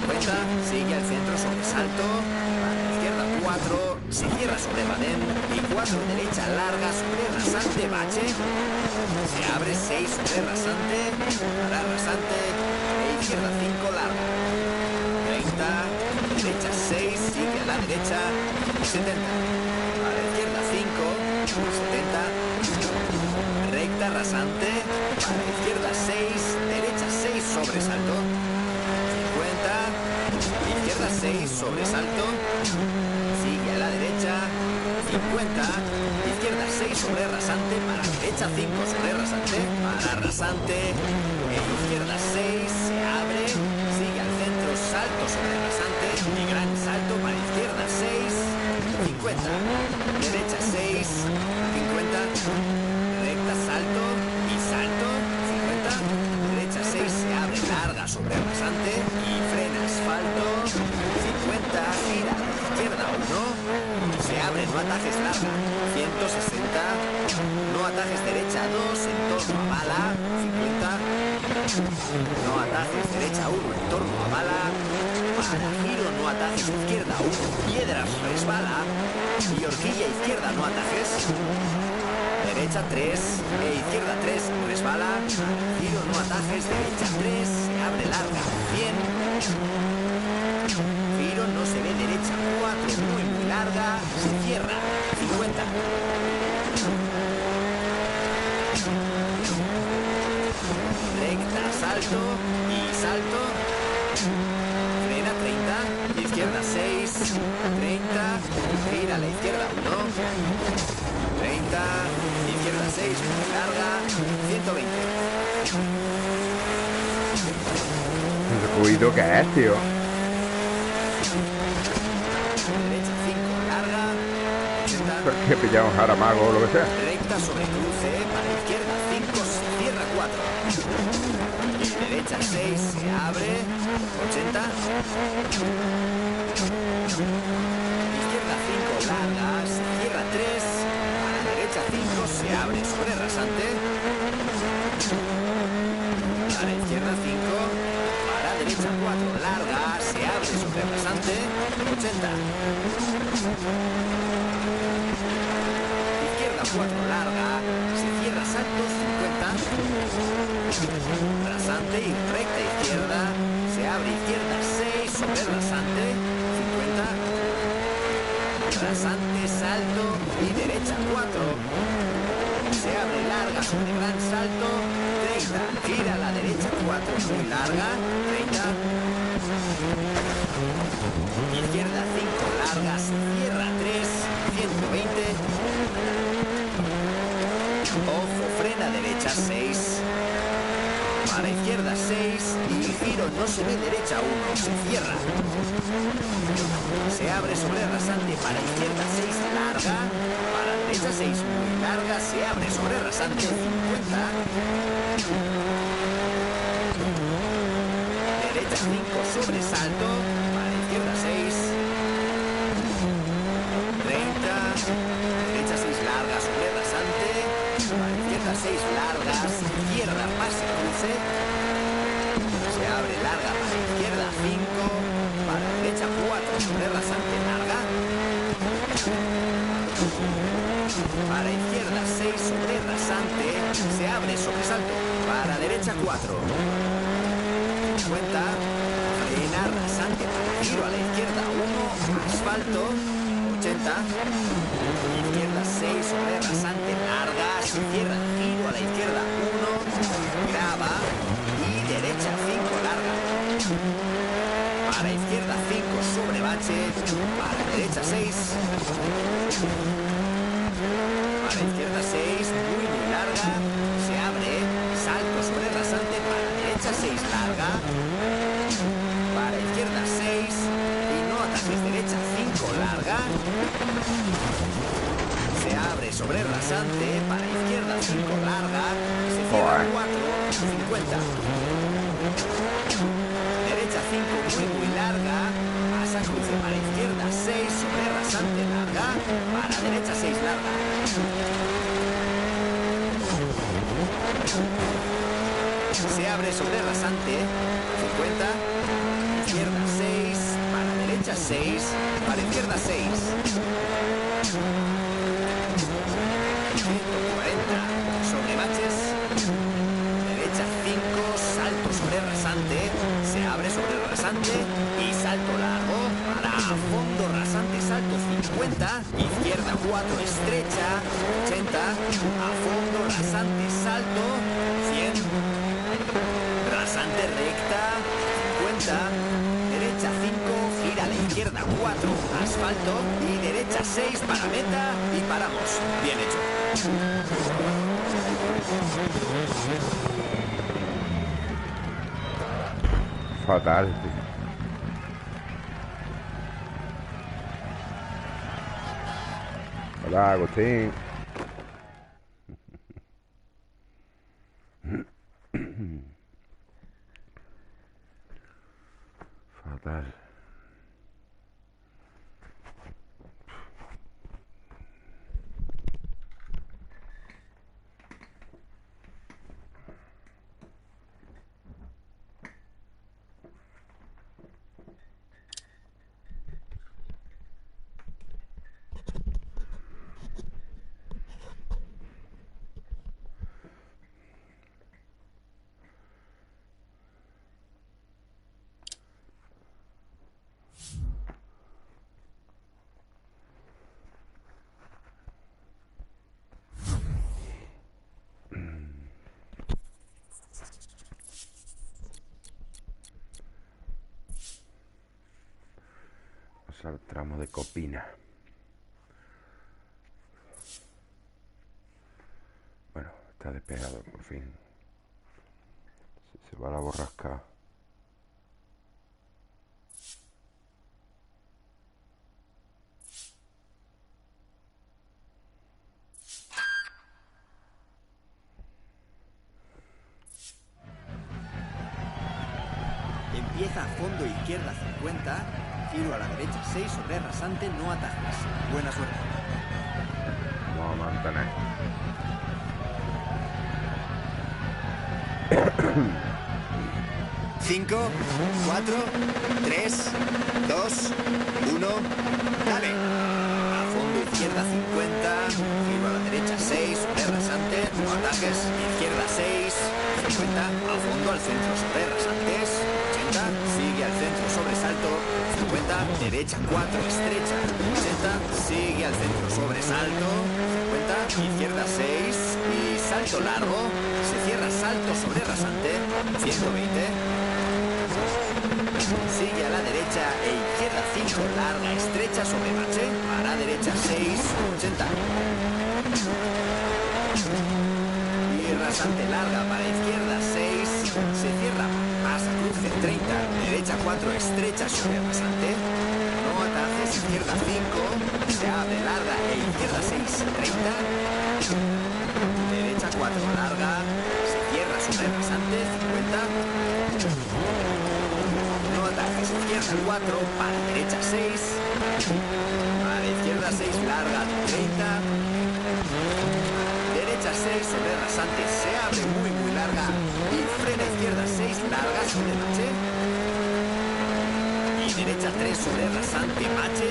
Speaker 2: 50, sigue al centro sobre salto, para izquierda 4, se cierra sobre badén y 4 derecha larga sobre rasante bache. Se abre 6 sobre rasante, para rasante e izquierda 5 larga. 30, derecha 6, sigue a la derecha, 70. A la izquierda 5, 70. Recta rasante, a la izquierda 6, derecha 6 sobre salto. 50. Izquierda sobresalto. Sigue a la derecha, 50. Izquierda 6 sobre rasante. Para derecha 5 sobre rasante. Para rasante. Izquierda 6, se abre. Sigue al centro, salto sobre rasante. Y gran salto para izquierda 6, 50. Derecha 6, 50. Recta, salto y salto, 50. Derecha 6, se abre larga sobre rasante. Y frena asfalto, 50. Gira a la izquierda 1. Se abre, no atajes larga, 160. No atajes derecha 2, en torno a bala, 50. No atajes derecha 1, en torno a bala. Para giro, no atajes izquierda 1, piedras, resbala. Y horquilla izquierda, no atajes. Derecha 3, izquierda 3, resbala. Giro, no atajes, derecha 3, se abre larga, 100. Giro, no se ve, derecha 4, muy larga, se cierra, 50. Recta, salto y salto. Frena 30, izquierda 6, 30. Gira a la izquierda 1, 30. Izquierda 6, muy larga, 120.
Speaker 1: ¿Ese ruido qué es, tío?
Speaker 2: Derecha 5, larga, 80.
Speaker 1: ¿Por qué pillamos Jaramago o lo que sea?
Speaker 2: Recta sobre cruce, para izquierda 5, se cierra 4. Y derecha 6, se abre, 80. Izquierda 5, larga, se cierra 3. A la derecha 5, se abre sobre rasante. A la izquierda 5, para derecha 4, larga, se abre sobre rasante, 80. Izquierda 4, larga, se cierra salto, 50. Rasante y recta izquierda, se abre izquierda 6 sobre rasante, 50. Rasante, salto y derecha 4. Se abre larga sobre gran salto, 30. Gira a la derecha 4, muy larga, 30. Izquierda 5, larga, se cierra 3, 120. Ojo, frena derecha 6. Para izquierda 6 y giro, no se ve, derecha 1, se cierra. Se abre sobre rasante, para izquierda 6, larga. Para derecha 6, muy larga, se abre sobre rasante, 50. Derecha 5, sobresalto. Para izquierda 6, 30. Derecha 6, larga, sobre rasante. Para izquierda 6, largas, izquierda, pase, cruce. Se abre larga, para izquierda 5. Para derecha 4, sobre rasante, larga. Para izquierda 6, sobre rasante, se abre, sobresalto. Para derecha 4. 50. Frena, rasante, para giro a la izquierda 1, asfalto, 80. Izquierda 6, sobre rasante, larga, se cierra, giro a la izquierda 1, grava. Y derecha 5, larga. Para izquierda 5, sobre bache. Para derecha 6. Para izquierda 6, muy larga. Se abre, salto sobre rasante. Para derecha 6, larga. Para izquierda 6. Y no atajes, derecha 5, larga. Se abre sobre rasante. Para izquierda 5, larga. Se cierra 4, 50. Derecha 5, muy larga. Pasa cruce, para izquierda 6, sobre rasante, larga. Para derecha 6, larga. Se abre sobre rasante, 50. Izquierda 6, para derecha 6, para izquierda 6. 140, sobre baches. Derecha 5, salto sobre rasante. Se abre sobre rasante y salto largo. Para fondo rasante, salto 50. Izquierda 4, estrecha, 80. A fondo rasante, salto, 100. Rasante recta, 50. Derecha 5, gira a la izquierda. izquierda 4, asfalto y derecha 6 para meta y paramos. Bien hecho.
Speaker 1: Fatal, tío. Hola, Agustín. Fatal. Al tramo de Copina. Bueno, está despegado por fin. Se va la borrasca.
Speaker 2: Empieza a fondo izquierda 50, giro a la derecha 6 sobre rasante, no atajes. Buena suerte.
Speaker 1: Vamos a mantener.
Speaker 2: Cinco, 4, 3, 2, 1, dale. A fondo izquierda 50, giro a la derecha 6 sobre rasante, no atajes. Izquierda 6, 50, a fondo al centro sobre rasantes, 80, sigue al centro sobresalto, 50, derecha 4, estrecha, 80, sigue al centro sobresalto, 50, izquierda 6 y salto largo, se cierra salto sobre rasante, 120. Sigue a la derecha e izquierda 5, larga, estrecha sobre bache, para derecha 6, 80. Y rasante larga para izquierda 6, se cierra, pasa cruce 30, derecha 4, estrecha sobre rasante, no atajes, izquierda 5, se abre larga e izquierda 6, 30, derecha 4, larga, se cierra sobre rasante, 50. Izquierda 4, para derecha 6, para izquierda 6, larga 30, derecha 6 sobre rasante, se abre muy larga y frena izquierda 6, larga sobre bache, y derecha 3 sobre rasante, bache,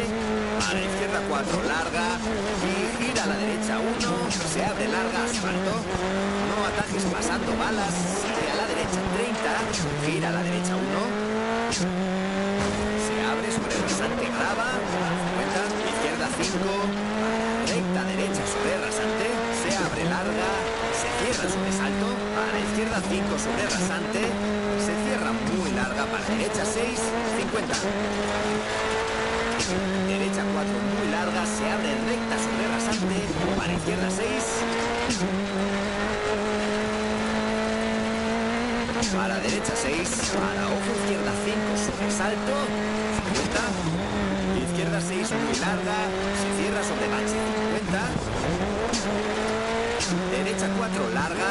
Speaker 2: para izquierda 4, larga y gira a la derecha 1, se abre larga, asfalto, no atajes pasando balas, sigue a la derecha 30, gira a la derecha 1, sobre rasante grava, 50, izquierda 5, recta derecha sobre rasante, se abre larga, se cierra sobre salto, para izquierda 5 sobre rasante, se cierra muy larga, para derecha 6, 50. Derecha 4 muy larga, se abre recta sobre rasante, para izquierda 6. Para derecha 6, para ojo izquierda 5 sobre salto, 50, izquierda 6 muy larga, se cierra sobre bache 50, derecha 4 larga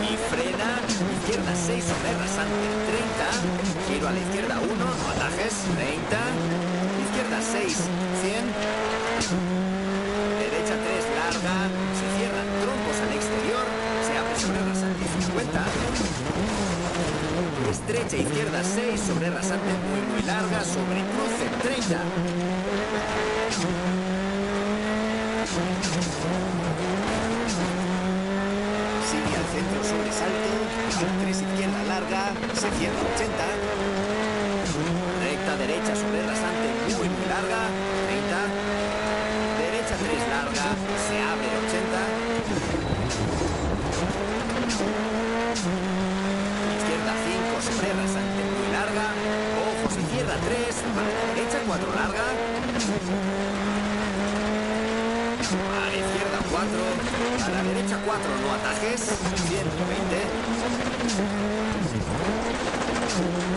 Speaker 2: y frena, izquierda 6 sobre rasante 30, giro a la izquierda 1, no atajes, 30, izquierda 6, 100, derecha 3 larga, se cierran trompos al exterior, se abre sobre rasante 50, estrecha izquierda 6 sobre rasante muy larga, sobre cruce 30. Sigue al centro sobresalto, 3 izquierda larga, se cierra 80. Recta derecha sobre rasante muy larga, 30. Derecha 3 larga, se abre 80. Izquierda 5 sobre rasante muy larga, ojo se cierra 3, para la derecha 4 larga. A la izquierda 4, a la derecha 4, no atajes, 120.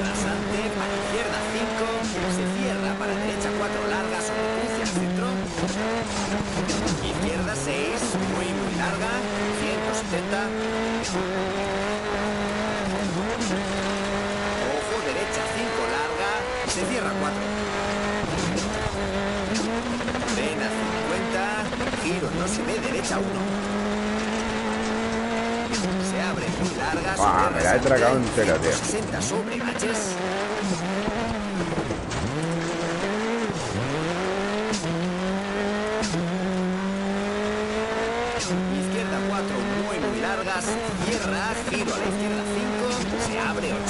Speaker 2: Rasante, para la izquierda 5, se cierra, para la derecha 4 larga, sobre cruce al centro. Izquierda 6, muy larga, 170. Ojo, derecha 5 larga, se cierra 4. Frena 50, giro no se ve, derecha 1. Se abre muy larga,
Speaker 1: ¡Buah! Me la he tragado entera, tío.
Speaker 2: 60 sobre baches. Izquierda 4, muy largas, cierra, giro a la izquierda 5, se abre 80.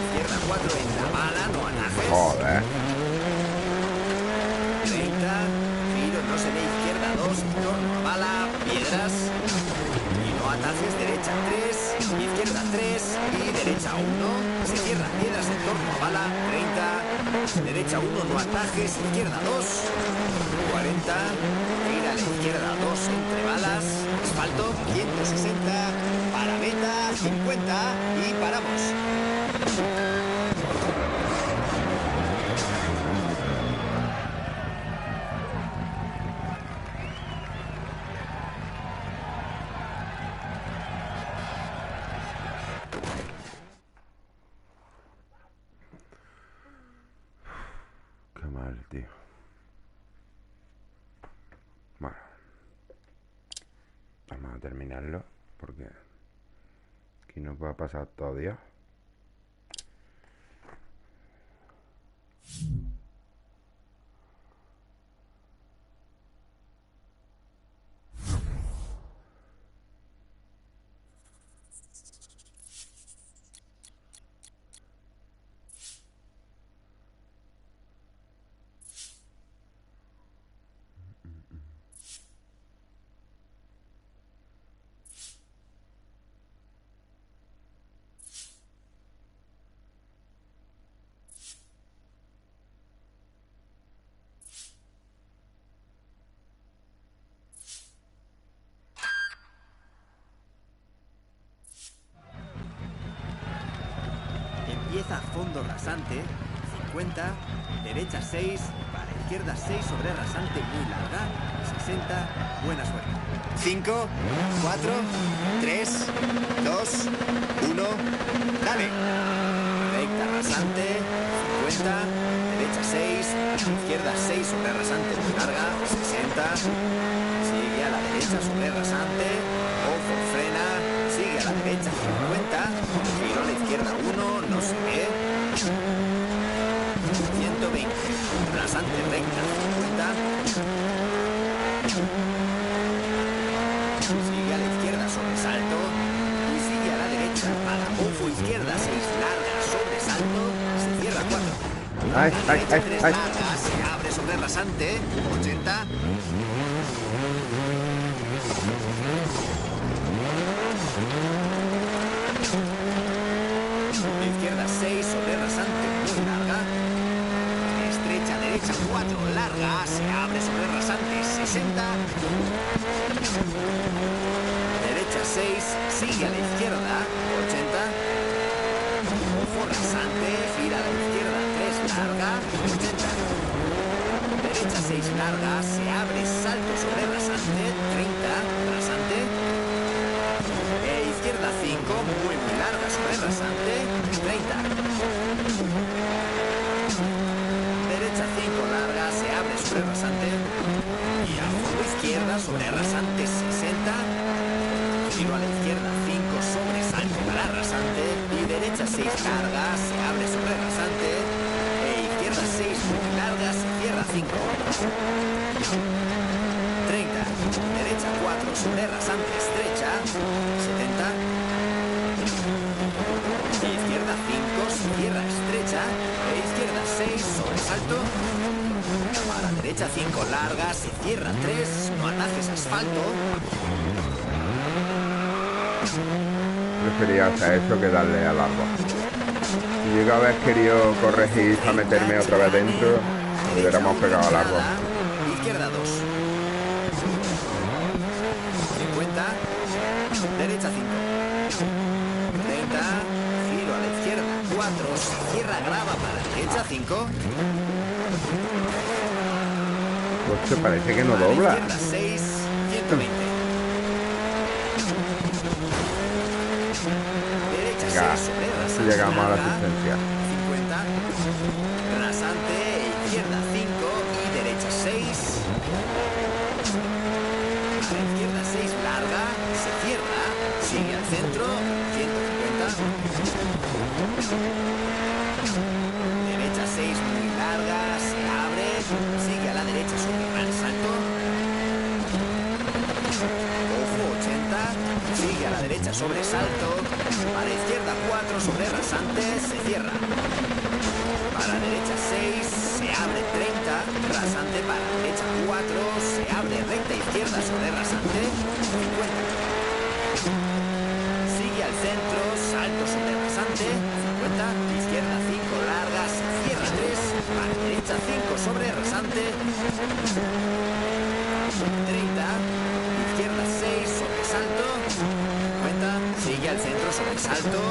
Speaker 2: Izquierda 4 en la bala, no atajes.
Speaker 1: Joder.
Speaker 2: 30, giro, no se ve, izquierda 2, en torno a bala, piedras. Y no atajes, derecha 3, izquierda 3 y derecha 1. Se cierra, piedras en torno a bala, 30. Derecha 1, no atajes, izquierda 2, 40. Gira a la izquierda 2 entre balas, asfalto, 160. Para meta, 50 y paramos.
Speaker 1: Qué mal, tío. Bueno. Vamos a terminarlo. Porque aquí nos va a pasar todo Dios.
Speaker 2: Empieza a fondo rasante, 50, derecha 6, para izquierda 6 sobre rasante muy larga, 60, buena suerte. 5, 4, 3, 2, 1, dale. Recta rasante, 50, derecha 6, izquierda 6 sobre rasante muy larga, 60. Sigue a la derecha sobre rasante, ojo, frena, sigue a la derecha 50, giro a la izquierda 1, no se ve. 120, rasante recta 50. Sigue a la izquierda sobresalto y sigue a la derecha para ojo izquierda 6 larga sobresalto, se cierra 4.
Speaker 1: Ay, ay, ay,
Speaker 2: 3
Speaker 1: ay.
Speaker 2: largas, se abre sobre rasante, 80. Izquierda 6 sobre rasante muy larga. Estrecha derecha 4 larga, se abre sobre rasante 60. Derecha 6, sigue a la izquierda 80. Ojo rasante, gira a la izquierda 3 larga 80. Derecha 6 larga, se abre salto sobre rasante 30, rasante. Izquierda 5, muy larga sobre rasante 30. Derecha 5 larga, se abre sobre rasante. Y a fondo izquierda sobre rasante 60. Giro a la izquierda 5 sobre salto para rasante. Y derecha 6 larga, se abre sobre rasante. Izquierda 6 muy larga, se cierra 5. 30. Derecha 4 sobre rasante estrecha 70. Izquierda 5, se cierra estrecha. Izquierda 6, sobresalto. Para derecha 5 larga, se cierra 3. No atajes asfalto.
Speaker 1: Prefería hacer eso que darle al árbol. Si llega a haber querido corregir para
Speaker 2: 30,
Speaker 1: meterme otra vez
Speaker 2: chicane.
Speaker 1: dentro, le
Speaker 2: Derecha
Speaker 1: hubiéramos
Speaker 2: 1,
Speaker 1: pegado al árbol.
Speaker 2: nada. Izquierda 2. 50. Derecha 5. 30. Giro a la izquierda 4. Se cierra grava para la derecha 5.
Speaker 1: Coche, parece que no
Speaker 2: A la
Speaker 1: dobla.
Speaker 2: izquierda 6. 120. Derecha
Speaker 1: Venga,
Speaker 2: 6 sobre
Speaker 1: a ver si
Speaker 2: rasante
Speaker 1: llegamos a la
Speaker 2: larga.
Speaker 1: asistencia.
Speaker 2: 50. Rasante, izquierda 5 y derecha 6. A la izquierda 6 larga, se cierra, sigue al centro, 150. Derecha 6 muy larga, se abre, sigue a la derecha sobre gran salto. Ojo 80, sigue a la derecha sobre salto. A la izquierda 4 sobre rasante, se cierra. Para derecha 6, se abre 30, rasante para derecha 4, se abre recta izquierda sobre rasante, 50. Sigue al centro, salto sobre rasante, 50, izquierda 5 larga, se cierra 3, para derecha 5 sobre rasante, 30, izquierda 6 sobre salto, 50, sigue al centro sobre salto,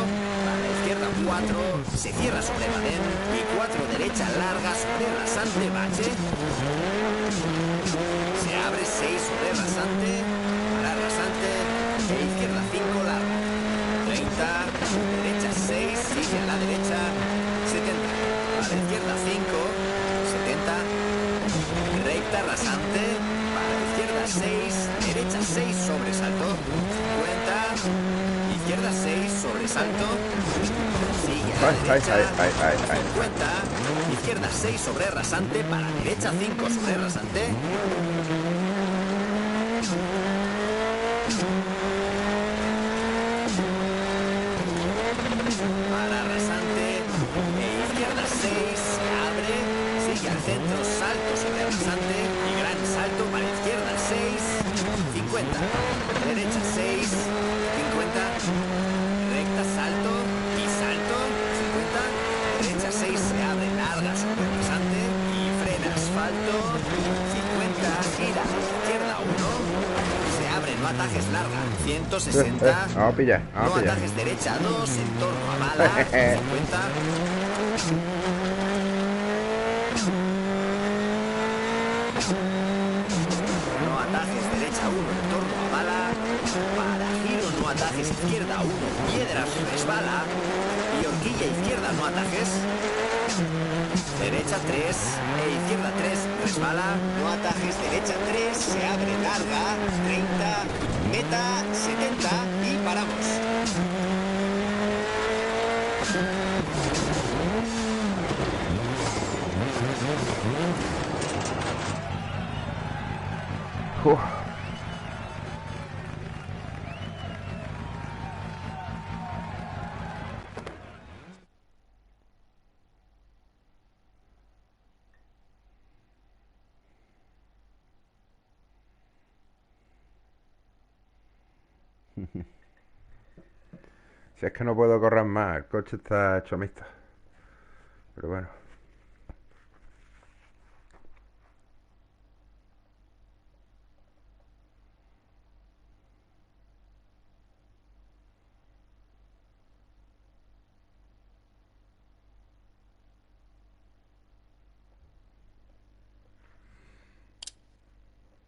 Speaker 2: para la izquierda 4, se cierra sobre badén y 4 derecha larga sobre rasante bache. Se abre 6 sobre rasante, para rasante e izquierda 5 larga. 30, derecha 6, sigue a la derecha, 70, a la izquierda 5, 70, recta rasante, para la izquierda 6, derecha 6 sobresalto, 50, izquierda 6 sobresalto, sigue a la
Speaker 1: Ay, ay,
Speaker 2: derecha,
Speaker 1: ay, ay, ay, ay.
Speaker 2: 50, izquierda 6 sobre rasante, para derecha 5 sobre rasante. Para rasante, izquierda 6, se abre, sigue al centro, salto sobre rasante y gran salto para izquierda 6, 50, derecha 6, 50, recta salto y salto, 50, derecha 6 se abre larga sobre rasante y frena asfalto, 50, gira a la izquierda 1, se abre no atajes larga, 160,
Speaker 1: Vamos a pillar, vamos
Speaker 2: no
Speaker 1: a pillar.
Speaker 2: atajes derecha 2, entorno a bala, 50. No atajes derecha 1, entorno a bala. Para giro no atajes izquierda 1, piedras resbala. Y horquilla izquierda no atajes. Derecha 3 e izquierda 3 resbala. No atajes derecha 3, se abre larga. 30, meta 70 y paramos.
Speaker 1: Uf. Si es que no puedo correr más, el coche está hecho mixta. Pero bueno.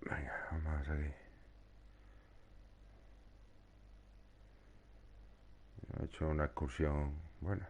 Speaker 1: Venga, vamos a seguir. He hecho una excursión buena.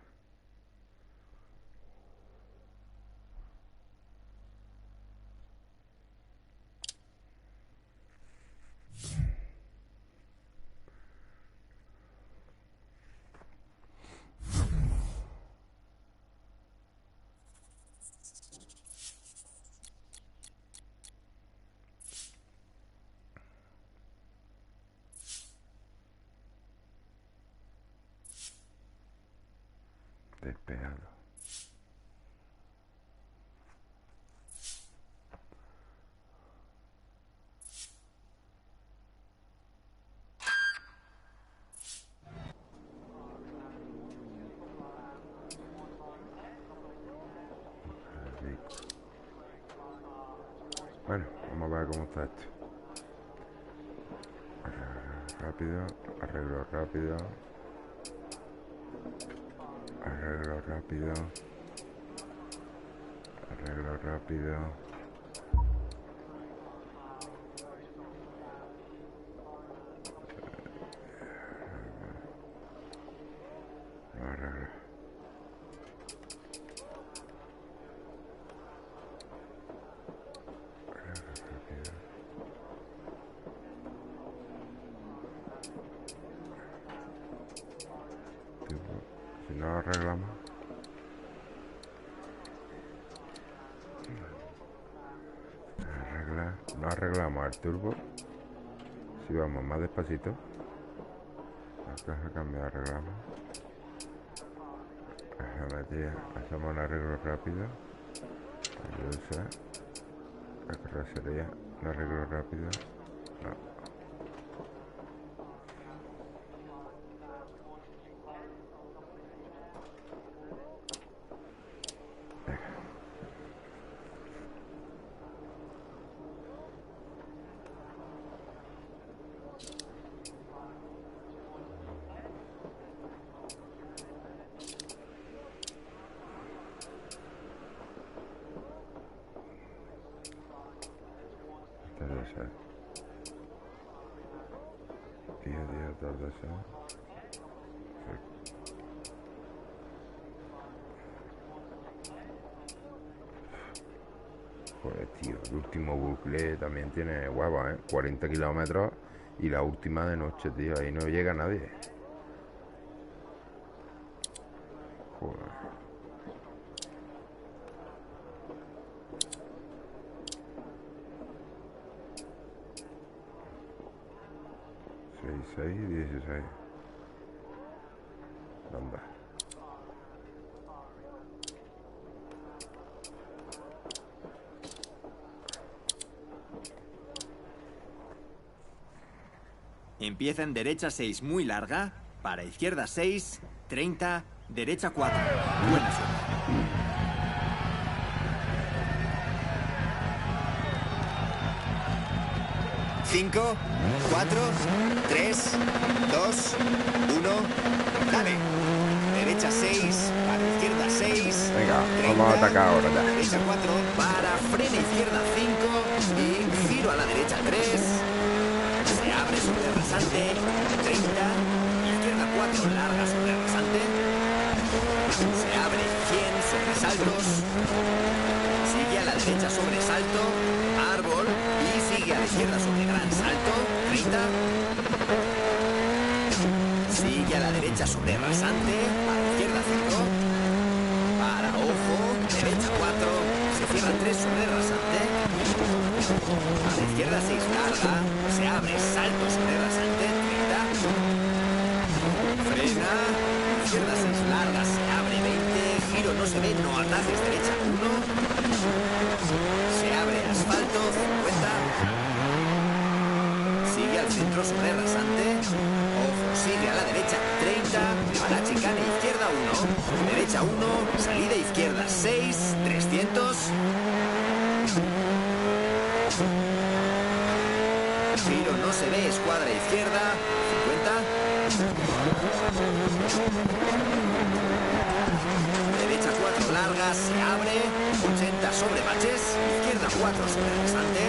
Speaker 1: Despejado. Bueno, vamos a ver cómo está esto. Rápido, arreglo rápido. Arreglo rápido. Arreglo rápido. No arreglo. Si no arreglamos, no arreglamos el turbo. Si vamos más despacito, la caja cambia, arreglamos. Hacemos un arreglo rápido. Ayuda. La carrocería, un arreglo rápido. No. Joder, tío, el último bucle también tiene huevos, 40 kilómetros y la última de noche, tío, ahí no llega nadie. Joder. Seis, 16. ¿Dónde?
Speaker 2: Empieza en derecha 6 muy larga, para izquierda 6, 30, derecha 4. Buena suerte. 5, 4, 3, 2, 1, dale. Derecha 6, para izquierda 6.
Speaker 1: Venga,
Speaker 2: 30,
Speaker 1: vamos a atacar ahora ya.
Speaker 2: Derecha 4, para frena izquierda 5 y giro a la derecha 3. Se abre sobre rasante, 30, izquierda 4, larga sobre rasante. Se abre 100 sobre saltos. Sigue a la derecha sobre salto, árbol y sigue a la izquierda sobre gran salto, 30. Sigue a la derecha sobre rasante, a la izquierda 5. Para ojo, derecha 4, se cierra 3 sobre rasante. A la izquierda 6 larga, se abre salto sobre rasante, 30. Frena, izquierda 6 larga, se abre 20, giro no se ve, no atajes, derecha 1. Se abre asfalto, 50. Sigue al centro sobre rasante. Ojo, sigue a la derecha, 30. Para chicane, izquierda 1. Derecha 1, salida izquierda 6, 300. Giro no se ve, escuadra izquierda, 50. Derecha 4 largas, se abre, 80 sobre baches, izquierda 4 sobre rasante.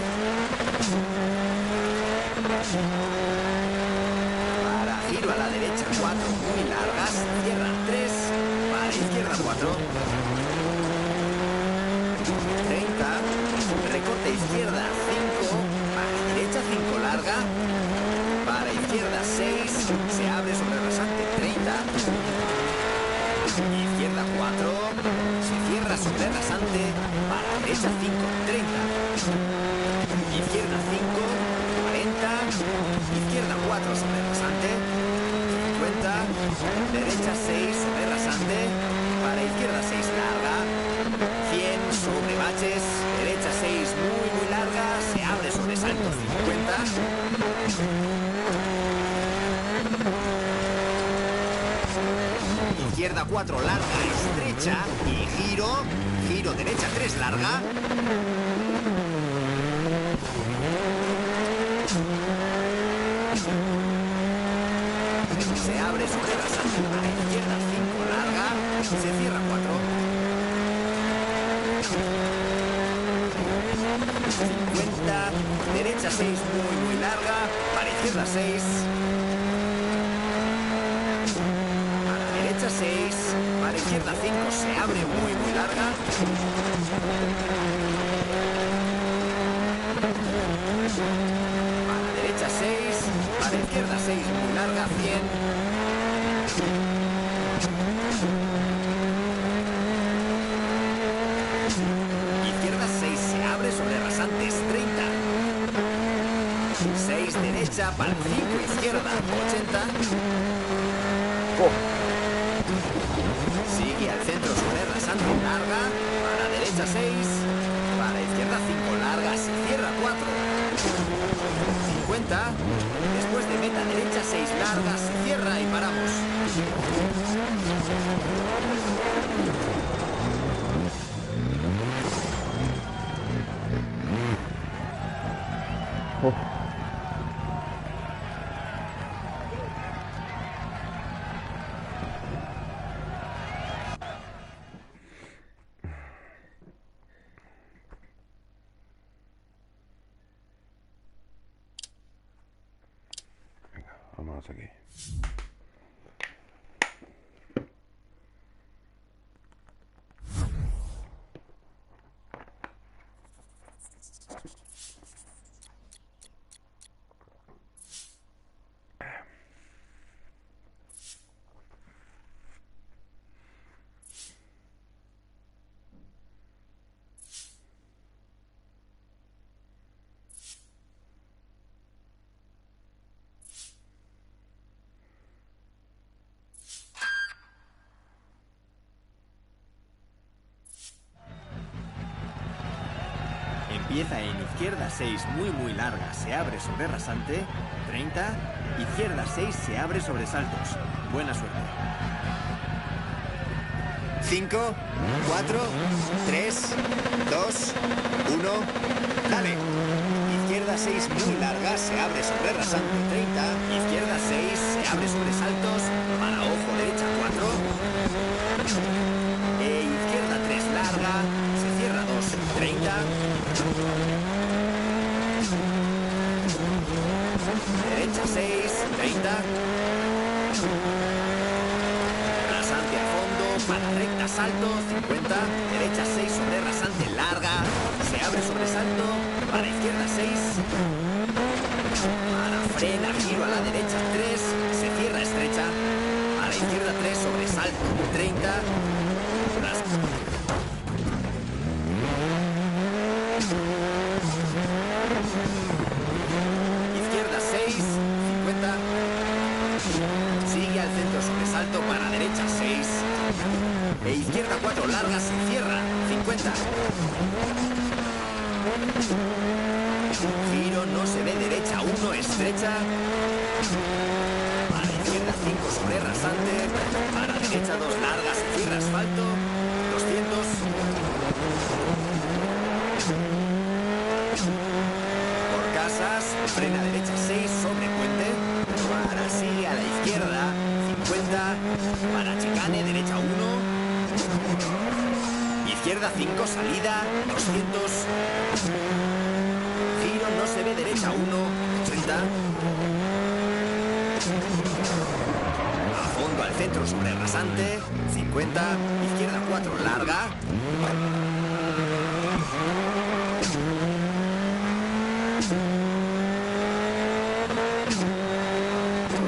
Speaker 2: Para giro a la derecha 4 muy largas, cierra 3, para izquierda 4. 30, recorte izquierda 5, para derecha 5 larga, para izquierda 6, se abre sobre rasante 30. Izquierda 4, se cierra sobre rasante, para derecha 5, 30. Izquierda 5, 40, izquierda 4 sobre rasante, 50, derecha 6 sobre rasante, para izquierda 6 larga, 100 sobre baches, derecha 6 muy larga, se abre sobre salto 50. Izquierda 4 larga, estrecha y giro derecha 3 larga. rasante para izquierda 5 larga, se cierra 4. 50, derecha 6 muy larga, para izquierda 6. Para derecha 6, para izquierda 5, se abre muy larga. Para derecha 6, para izquierda 6, muy larga, 100. Izquierda 6, se abre sobre rasantes, 30. 6 derecha, para 5 izquierda, 80. Sigue al centro sobre rasante, larga, para derecha 6, para izquierda 5 larga, se cierra 4. 50, después de meta derecha 6 larga, se cierra y paramos.
Speaker 1: Vamos aquí.
Speaker 2: Empieza en izquierda 6 muy larga, se abre sobre rasante, 30. Izquierda 6, se abre sobre saltos. Buena suerte. 5, 4, 3, 2, 1, dale. Izquierda 6 muy larga, se abre sobre rasante, 30. Izquierda 6, se abre sobre saltos, para ojo derecha 4. Izquierda 3 larga, se cierra 2, 30. Derecha 6, 30. Rasante a fondo, para recta salto, 50. Derecha 6 sobre rasante larga, se abre sobre salto, para izquierda 6. Para frena, giro a la derecha 3, se cierra estrecha. Para izquierda 3 sobre salto, 30. Izquierda 6, 50. Sigue al centro sobresalto para derecha 6. Izquierda 4 larga, se cierra, 50. Giro, no se ve, derecha 1, estrecha. Para izquierda 5 sobre rasante. Para derecha 2 larga, se cierra asfalto, 200. Por casas, frena derecha 6 sobre puente. Para sigue a la izquierda, 50. Para chicane, derecha 1. Izquierda 5, salida, 200. Giro, no se ve, derecha 1, 80. A fondo al centro sobre rasante, 50. Izquierda 4, larga.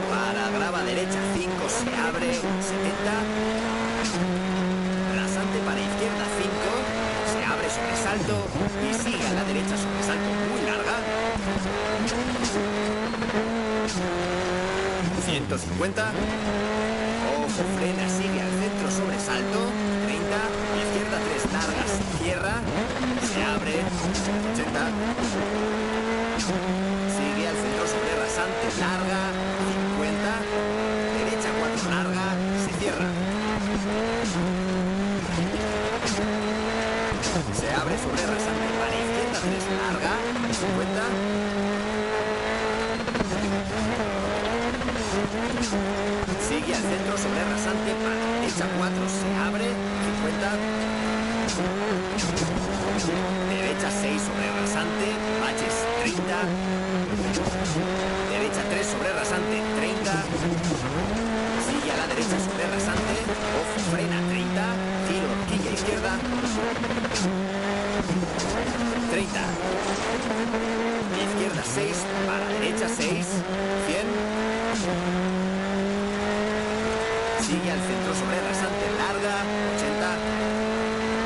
Speaker 2: Para grava derecha 5, se abre, 70. Rasante para izquierda 5, se abre sobresalto y sigue a la derecha sobresalto muy larga. 150. Ojo, frena, sigue al centro sobresalto, 30. Izquierda 3 largas, cierra, se abre, 80. Sigue al centro sobre rasante, larga, 50. Derecha 4 larga, se cierra. Se abre sobre rasante para izquierda 3 larga, 50. Sigue al centro sobre rasante para derecha 4, se abre, 50. Derecha 6 sobre rasante, baches 30. Derecha 3 sobre rasante, 30. Sigue a la derecha sobre rasante, off, frena 30. Giro, horquilla izquierda. 30. Izquierda 6, para derecha 6, 100. Sigue al centro sobre rasante, larga, 80.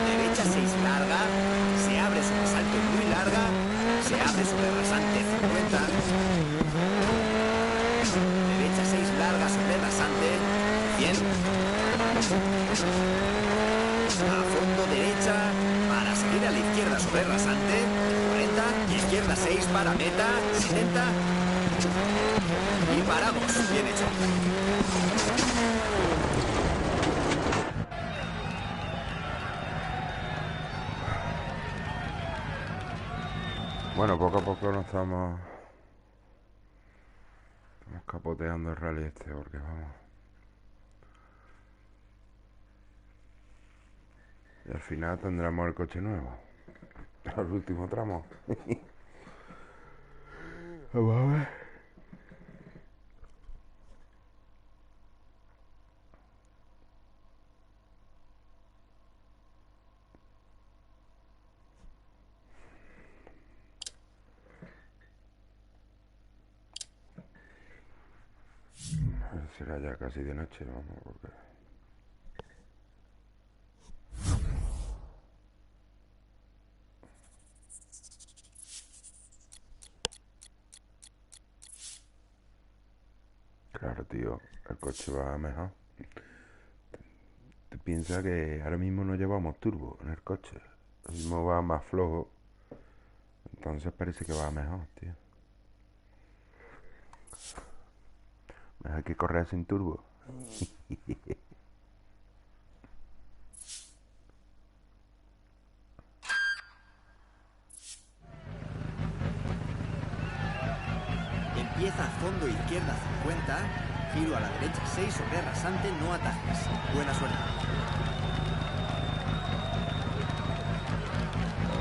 Speaker 2: Derecha 6, larga. Se abre sobre salto muy larga. Se abre sobre rasante, 50. Derecha 6, larga sobre rasante, 100. A fondo derecha, para seguir a la izquierda sobre rasante, 40. Izquierda 6 para meta, 70. Y paramos, bien hecho.
Speaker 1: Bueno, poco a poco nos estamos capoteando el rally este, porque vamos. Y al final tendremos el coche nuevo. Al último tramo. Vamos a ver. Será ya casi de noche, vamos, porque... Claro, tío, el coche va mejor. Te piensa que ahora mismo no llevamos turbo en el coche. Ahora mismo va más flojo. Entonces parece que va mejor, tío. Hay que correr sin turbo.
Speaker 2: Empieza a fondo izquierda 50, giro a la derecha 6 sobre rasante, no atajes. Buena suerte.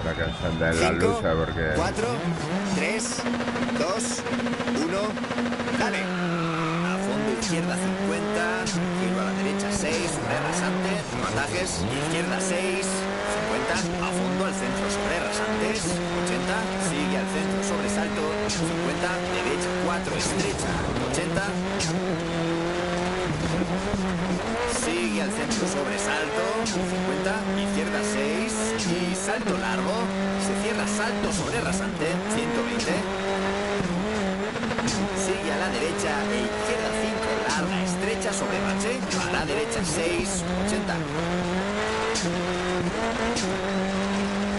Speaker 1: Habrá que encender las
Speaker 2: 5,
Speaker 1: luces porque...
Speaker 2: 4, 3, 2, 1, dale. A fondo izquierda 50, giro a la derecha 6 sobre rasante, no atajes. Izquierda 6, 50, a fondo al centro sobre rasantes, 80, sigue al centro sobre salto, 50, derecha 4, estrecha, 80. Sigue al centro sobre salto, 50, izquierda 6 y salto largo. Se cierra salto sobre rasante, 120. Sigue a la derecha e izquierda 5, larga, estrecha sobre bache. A la derecha 6, 80.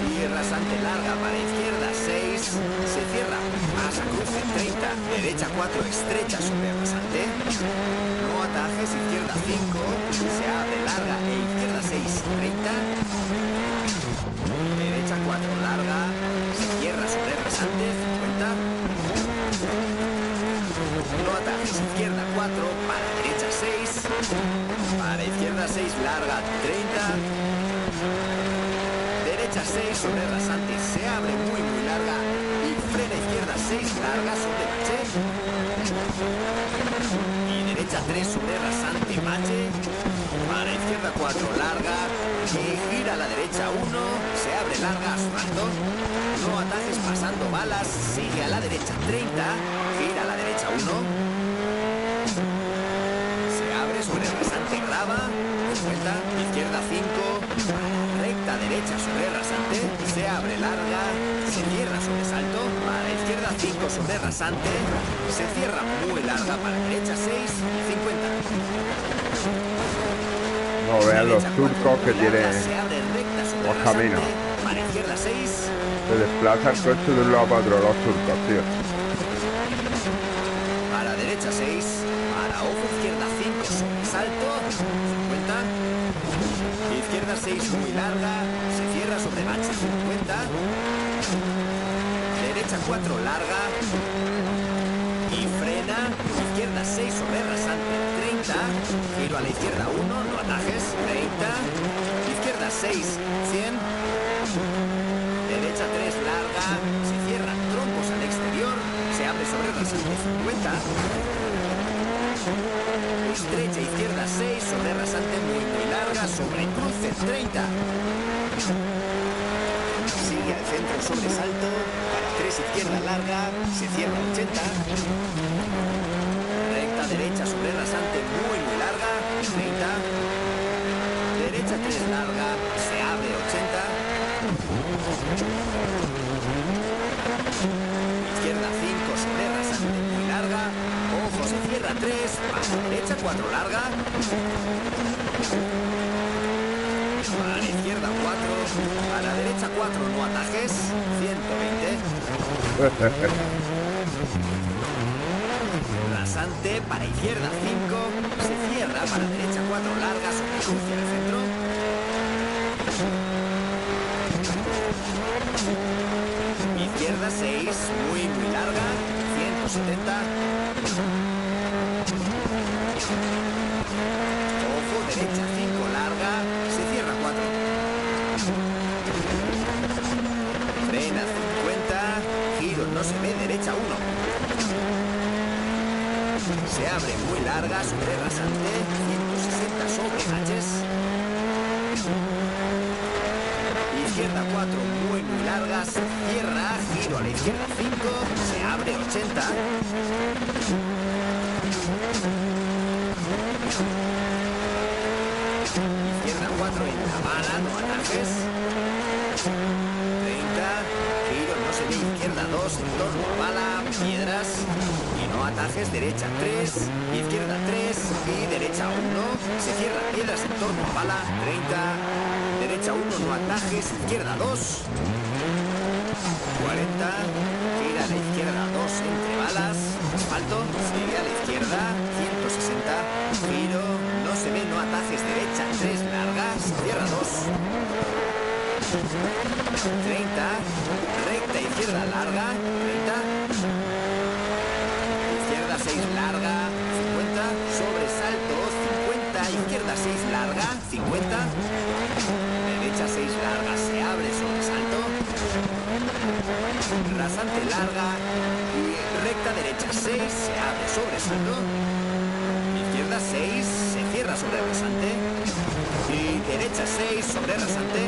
Speaker 2: Y rasante larga para izquierda 6. Se cierra más a cruce 30. Derecha 4, estrecha sobre rasante. No atajes, izquierda 5. Se abre larga e izquierda 6, 30. Derecha 4, larga. Se cierra sobre rasante, 50. No atajes, izquierda 4, para derecha 6. Para izquierda 6, larga, 30. Derecha 6 sobre rasante, se abre muy larga. Y frena izquierda 6, larga sobre bache. Y derecha 3 sobre rasante, bache. Para izquierda 4, larga. Y gira a la derecha 1, se abre larga, asfalto. No atajes pasando balas, sigue a la derecha 30, gira a la derecha 1. Se abre sobre rasante, grava. Vuelta, izquierda 5, recta derecha sobre rasante, se abre larga, se cierra sobre salto, para izquierda 5 sobre rasante, se cierra muy larga para derecha 6, 50.
Speaker 1: No vean los
Speaker 2: Derecha
Speaker 1: turcos
Speaker 2: 4,
Speaker 1: que
Speaker 2: larga,
Speaker 1: tienen
Speaker 2: se abre recta sobre
Speaker 1: los
Speaker 2: rasante,
Speaker 1: caminos.
Speaker 2: para izquierda 6.
Speaker 1: Se desplaza el coche de un lado para otro, los turcos, tío.
Speaker 2: Para derecha 6, para ojo izquierda 5 sobre salto, 50. Izquierda 6 muy larga, se cierra sobre bache 50. Derecha 4 larga y frena. Izquierda 6 sobre rasante 30. 30. Giro a la izquierda 1, no atajes. 30. Izquierda 6, 100. Derecha 3, larga. Se cierra, trompos al exterior. Se abre sobre rasante 50. Estrecha izquierda 6, sobre rasante muy larga, sobre cruce 30. Sigue al centro sobresalto, para 3 izquierda larga, se cierra 80. Recta derecha sobre rasante muy larga, 30. Derecha 3 larga, se abre 80. Izquierda 5 sobre rasante muy larga. Ojo, se cierra 3, para derecha 4 larga. Para la izquierda 4, a la derecha 4 no atajes, 120. Rasante para izquierda 5, se cierra para derecha 4 largas, cruce al centro. Izquierda 6, muy larga, 170. Ojo, derecha 5 larga, se cierra 4. Frena 50, giro no se ve, derecha 1. Se abre muy larga, sobre rasante, 160 sobre baches. Izquierda 4, muy larga, se cierra, giro a la izquierda 5, se abre 80. Izquierda 4 en la bala, no atajes. 30, giro no se ve, izquierda 2, en torno a bala, piedras. Y no atajes, derecha 3, izquierda 3 y derecha 1. Se cierra, piedras en torno a bala, 30. Derecha 1, no atajes, izquierda 2. 40, gira a la izquierda 2 entre balas, asfalto, sigue a la izquierda, 160, giro, no se ve, no atajes, derecha 3 largas, cierra 2. 30, recta izquierda larga, 30. Izquierda 6 larga, 50, sobresalto, 50, izquierda 6 larga, 50. Derecha 6 larga, se abre sobresalto. Rasante larga y recta derecha 6, se abre sobresalto. Izquierda 6, se cierra sobre rasante. Y derecha 6 sobre rasante.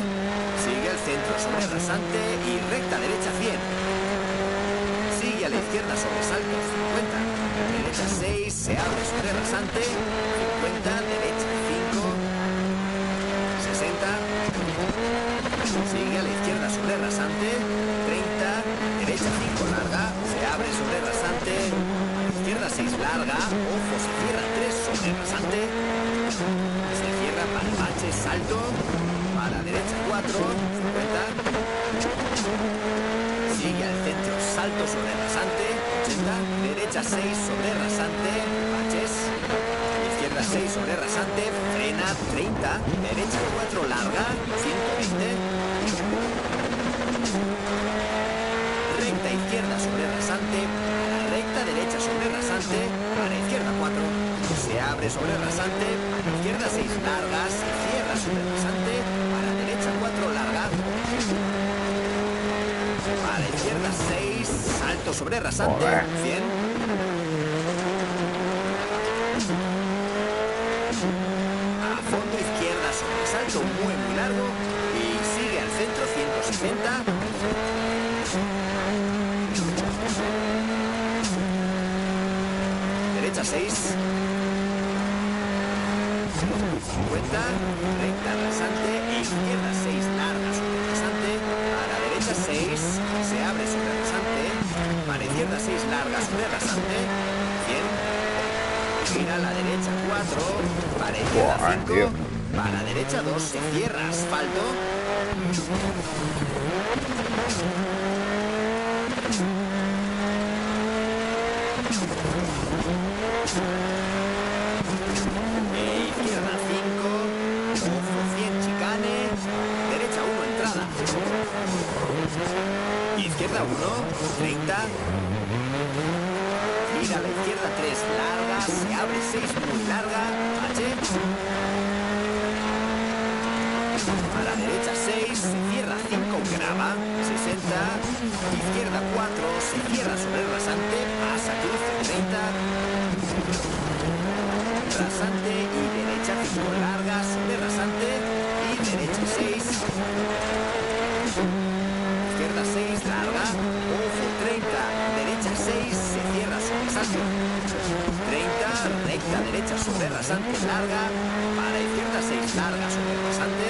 Speaker 2: Sigue al centro sobre rasante y recta derecha 100. Sigue a la izquierda sobresalto 50. Derecha 6, se abre sobre rasante. 50, derecha 5. 60. Sigue a la izquierda sobre rasante, 30, derecha 5 larga, se abre sobre rasante, izquierda 6 larga, ojo, se cierra 3 sobre rasante, se cierra para bache, salto, para derecha 4, 50, sigue al centro, salto sobre rasante, 80, derecha 6 sobre rasante, baches. Izquierda 6 sobre rasante, frena 30, derecha 4 larga, 120. Recta izquierda sobre rasante, para recta derecha sobre rasante, para izquierda 4. Se abre sobre rasante, para izquierda 6 largas, se cierra sobre rasante, para derecha 4 larga. Para izquierda 6, salto sobre rasante, 100. Fondo izquierda sobre salto muy largo y sigue al centro 160. Derecha 6. 50. Recta rasante e izquierda 6 larga sobre rasante. Para derecha 6 se abre sobre rasante. Para izquierda 6 larga sobre rasante. 100. Gira a la derecha 4, para izquierda 5, para derecha 2, se cierra asfalto. Izquierda 5, ojo 100 chicane, derecha 1 entrada. Izquierda 1, 30. Gira a la izquierda 3 larga. se abre 6 muy larga, H. A la derecha 6, se cierra 5, grava, 60. Izquierda 4, se cierra sobre el rasante, pasa cruce 30. Rasante y derecha 5 larga, sobre rasante y derecha 6. Izquierda 6, larga, ojo 30, derecha 6, se cierra sobre rasante. 30, recta derecha sobre rasante, larga, para izquierda 6, larga sobre rasante.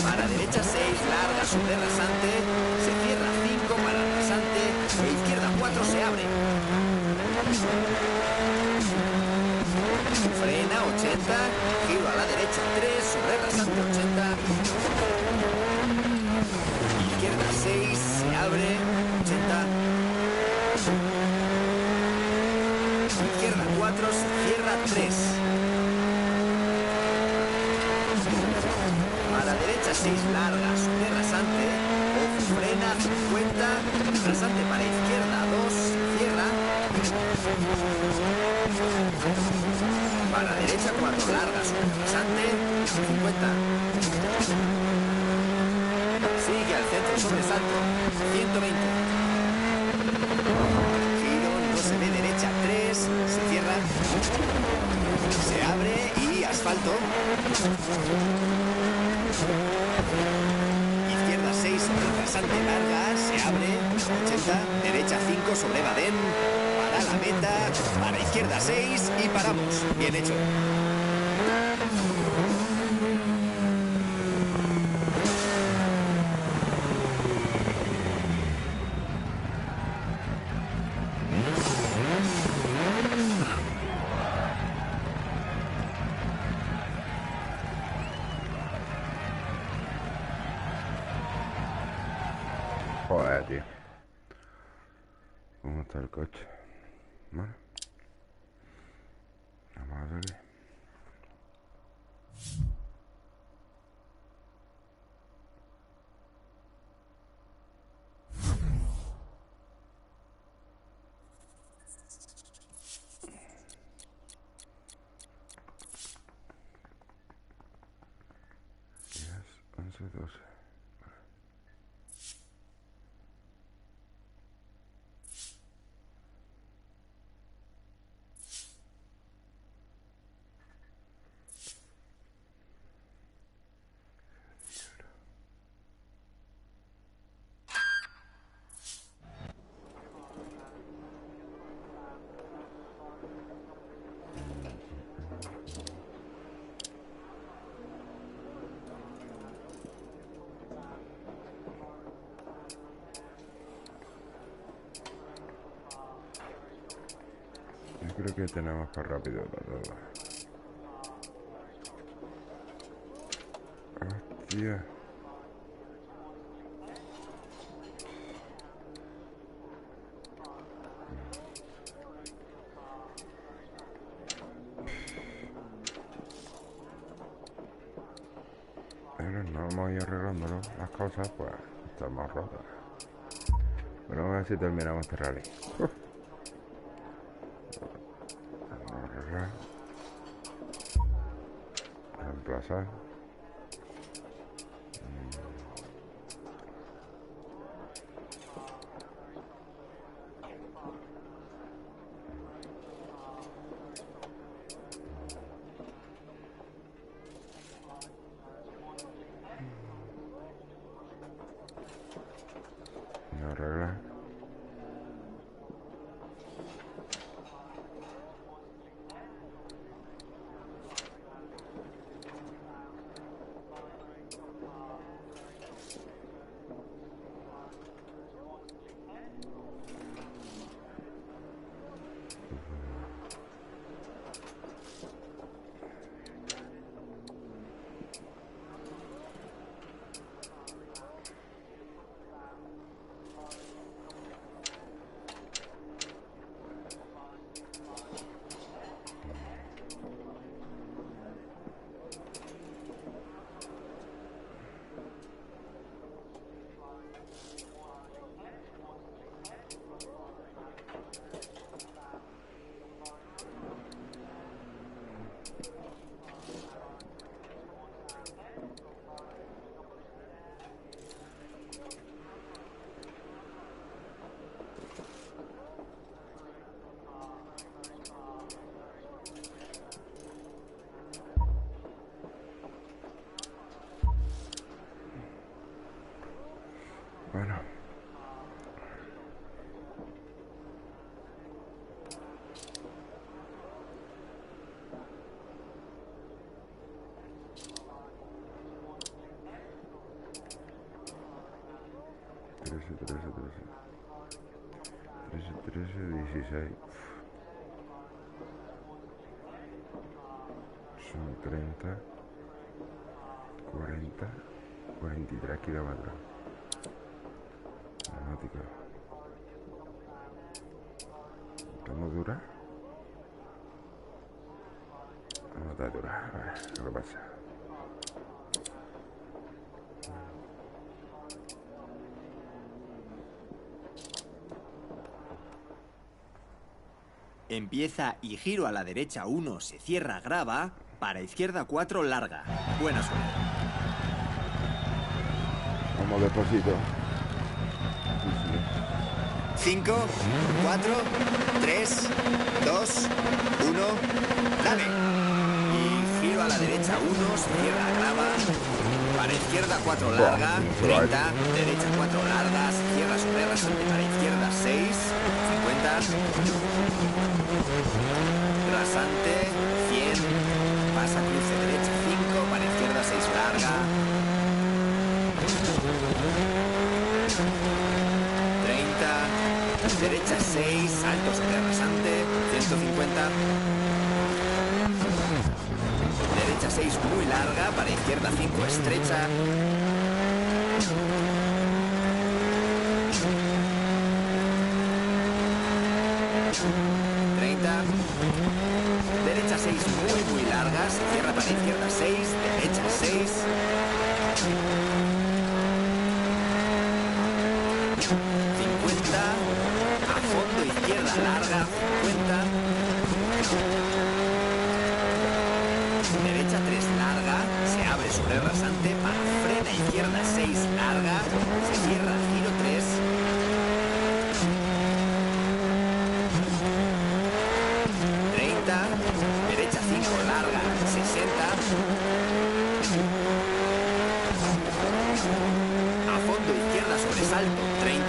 Speaker 2: Para derecha 6, larga sobre rasante, se cierra 5 para rasante, e izquierda 4 se abre. Frena 80, giro a la derecha 3, sobre rasante 80. Izquierda 6, se abre, 80. Izquierda 4, se cierra 3. A la derecha 6, larga, sobre rasante, ojo, frena, 50, rasante para izquierda 2, se cierra. Para derecha 4, larga, sobre rasante, 50. Sigue al centro, sobresalto, 120. Giro, no se ve, derecha 3, se cierra. Se abre y asfalto. Izquierda 6 sobre rasante, larga, se abre, 80, derecha 5 sobre badén, para la meta, para izquierda 6 y paramos. Bien hecho.
Speaker 1: Joder, tío. ¿Cómo está el coche? Vale. Vamos a darle. Días 11, 12. Yo creo que tenemos para rápido para todo. Hostia. Pero no vamos a ir arreglándolo. Las cosas, pues, estamos rotas. Pero vamos a ver si terminamos este rally. Vamos a arreglar. Reemplazar. No arreglar. Bueno. Trece, 16. Son 30, 40, 43 kilómetros. Neumática. ¿Cómo dura? No está dura. A ver, ¿qué pasa?
Speaker 2: Empieza y giro a la derecha 1, se cierra grava, para izquierda 4, larga. Buena suerte.
Speaker 1: Vamos despacito.
Speaker 2: 5, 4, 3, 2, 1, dale. Y giro a la derecha 1, se cierra grava, para izquierda 4, larga, 30, derecha 4, larga, se cierra sobre rasante, para izquierda 6, 50, rasante, 100, pasa cruce derecha 5, para izquierda 6, larga, 30, derecha 6, salto sobre rasante, 150, derecha 6 muy larga, para izquierda 5 estrecha, 30, derecha 6 muy larga, se cierra para izquierda 6, derecha 6, 50, a fondo izquierda larga, 50, derecha 3 larga, se abre sobre rasante, para frena izquierda 6 larga, se cierra giro 3, 30, derecha 5 larga, 60, a fondo izquierda sobresalto 30,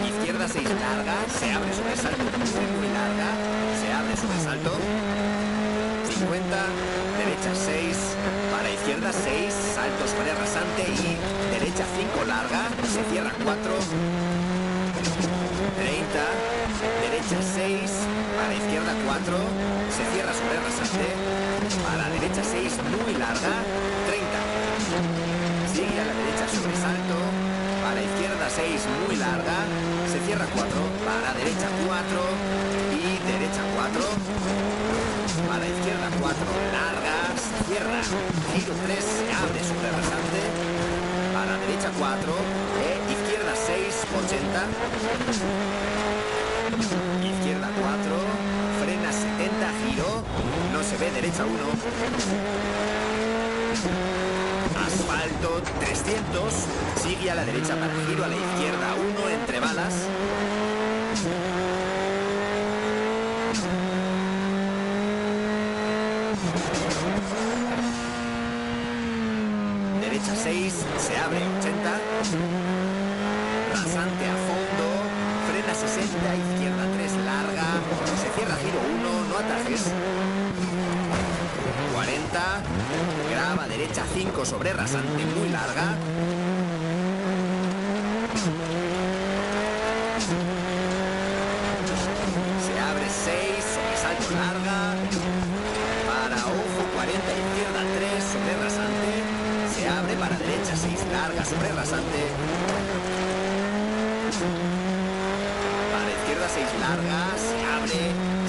Speaker 2: izquierda 6 larga, se abre sobresalto muy larga, se abre sobresalto, 50, derecha 6, para izquierda 6, salto sobre rasante y derecha 5 larga, se cierra 4, 30, derecha 6, para izquierda 4, se cierra sobre rasante, para derecha 6 muy larga, 30, sigue a la derecha sobresalto, para izquierda 6 muy larga, se cierra 4, para derecha 4 y derecha 4, para izquierda 4 larga, se cierra, giro 3, se abre sobre rasante, para derecha 4, izquierda 6, 80, izquierda 4, frena 70, giro, no se ve, derecha 1, asfalto 300, sigue a la derecha para giro a la izquierda 1 entre balas, derecha 6, se abre 80, rasante a fondo, frena 60, izquierda 3 larga, se cierra giro 1, no atajes, 40, grava derecha 5 sobre rasante muy larga, se abre 6, sobresalto larga, para ojo 40, izquierda 3 sobre rasante, se abre para derecha 6 larga sobre rasante, para izquierda 6 larga, se abre,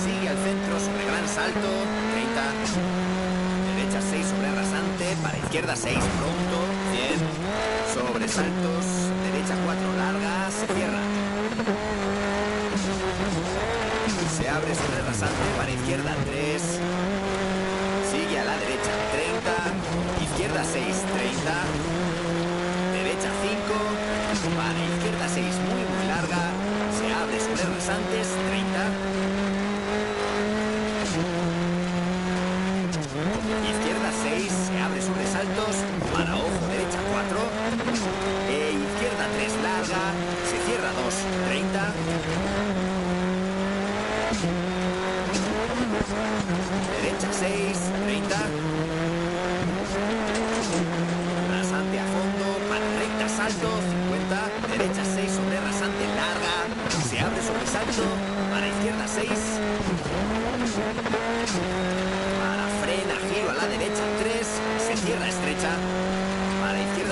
Speaker 2: sigue al centro sobre gran salto, 30, derecha 6 sobre rasante, para izquierda 6 pronto, 100, sobresaltos, derecha 4 larga, se cierra, se abre sobre rasante, para izquierda 3, sigue a la derecha 30, izquierda 6, 30, derecha 5, para izquierda 6 muy larga, se abre sobre rasantes 30, izquierda 6, se abre sobre saltos, para ojo derecha 4, izquierda 3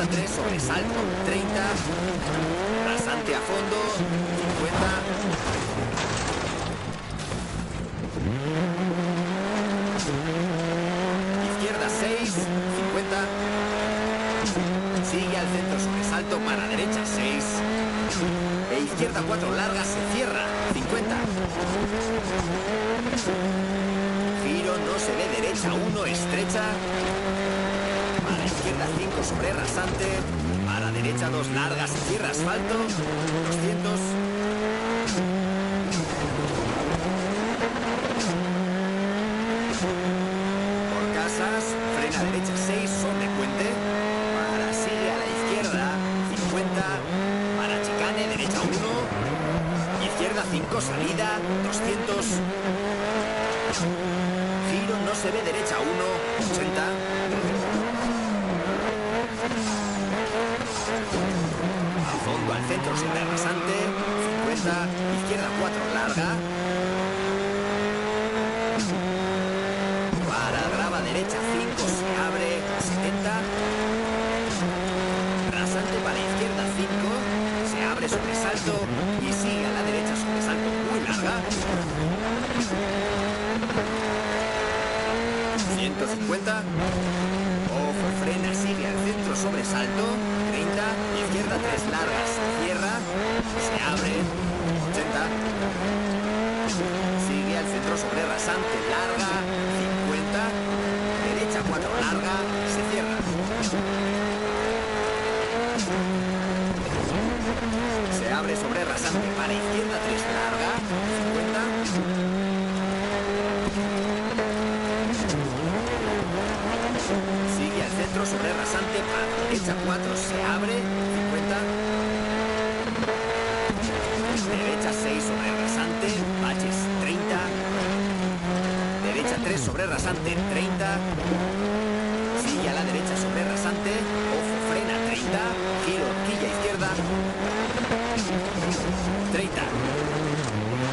Speaker 2: 3, sobresalto, 30. Rasante a fondo, 50. Izquierda 6, 50. Sigue al centro, sobresalto para derecha 6. E izquierda 4, larga, se cierra, 50. Giro, no se ve, derecha 1, estrecha. Para izquierda 5, sobre rasante. Para derecha 2, larga, se cierra, asfalto, 200. Por casas, frena derecha 6, sobre puente. Para sigue a la izquierda, 50. Para chicane, derecha 1. Izquierda 5, salida, 200. Giro, no se ve, derecha 1, 80. A fondo al centro, sobre rasante, 50. Izquierda 4, larga. Para grava derecha 5, se abre, 70. Rasante para izquierda 5, se abre, sobresalto y sigue a la derecha, sobresalto muy larga. 150. Ojo, frena, sigue al centro, sobresalto, 30. Izquierda 3, largas, se cierra, se abre, 80. Sigue al centro, sobre rasante, larga, 50. Derecha 4, larga, se cierra. Se abre sobre rasante para izquierda 3, larga, 50. Sigue al centro, sobre rasante para derecha 4, se abre, 50. Derecha 6, sobre rasante, baches 30. Derecha 3, sobre rasante, 30. Sigue a la derecha, sobre rasante, ojo, frena, 30. Giro, horquilla izquierda, 30.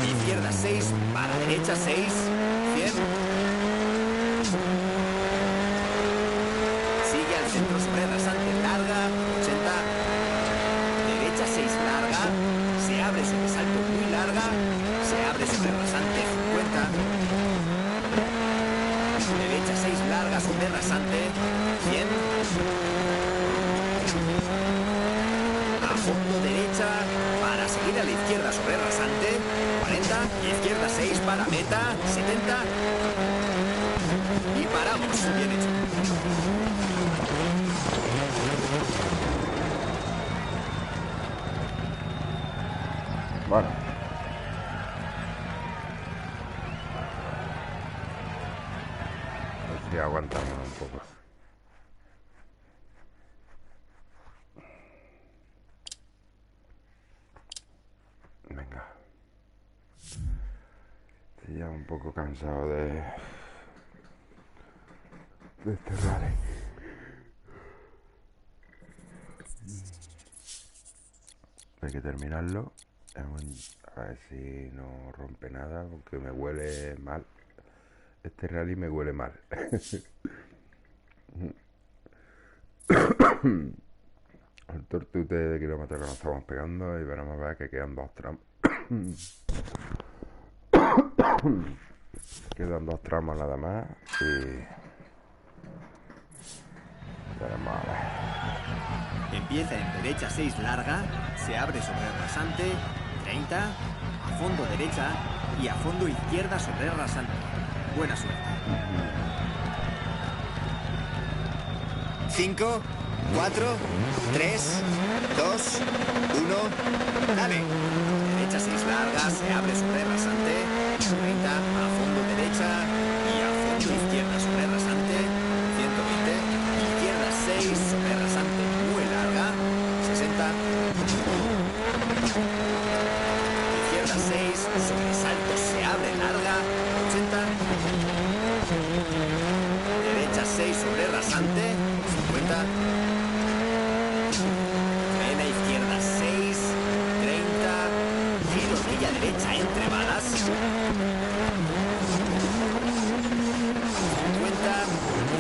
Speaker 2: Izquierda 6, para derecha 6, 100. Sigue al centro, sobre rasante, larga, 80. Derecha 6, larga. Se abre, sobresalto muy larga. Se abre, sobre rasante, 50. Derecha 6, larga, sobre rasante, 100. A fondo derecha, para seguir a la izquierda, sobre rasante, 40. Izquierda 6, para meta, 70. Y paramos, bien hecho.
Speaker 1: Bueno. A ver si aguantamos un poco. Venga. Estoy ya un poco cansado de este rally. Hay que terminarlo. A ver si no rompe nada, porque me huele mal. Este rally me huele mal. El tortute de kilómetros que nos estamos pegando y veremos a ver que quedan 2 tramos. Quedan 2 tramos nada más y veremos a ver.
Speaker 2: Empieza en derecha 6, larga. Se abre sobre rasante, 30. A fondo derecha y a fondo izquierda sobre rasante. Buena suerte. 5, 4, 3, 2, 1. Dale. Derecha 6, larga. Se abre sobre rasante, 30. A fondo derecha y a fondo izquierda sobre rasante, 120. Izquierda 6, sobre rasante muy larga, 60. Izquierda 6, sobresalto, se abre larga, 80. Derecha 6, sobre rasante, 50. Frena izquierda 6, 30. Giro horquilla derecha entre balas, 50.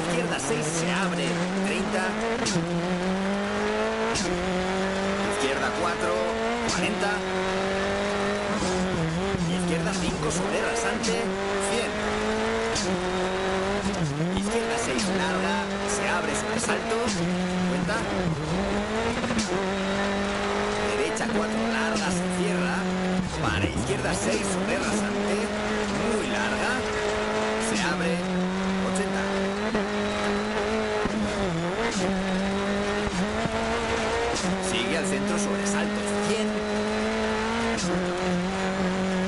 Speaker 2: Izquierda 6, se abre, 30. 5 sobre rasante, 100. Izquierda 6 larga, se abre sobre salto, 50. Derecha 4 larga, se cierra. Para izquierda 6 sobre rasante, muy larga, se abre, 80. Sigue al centro sobre saltos, 100.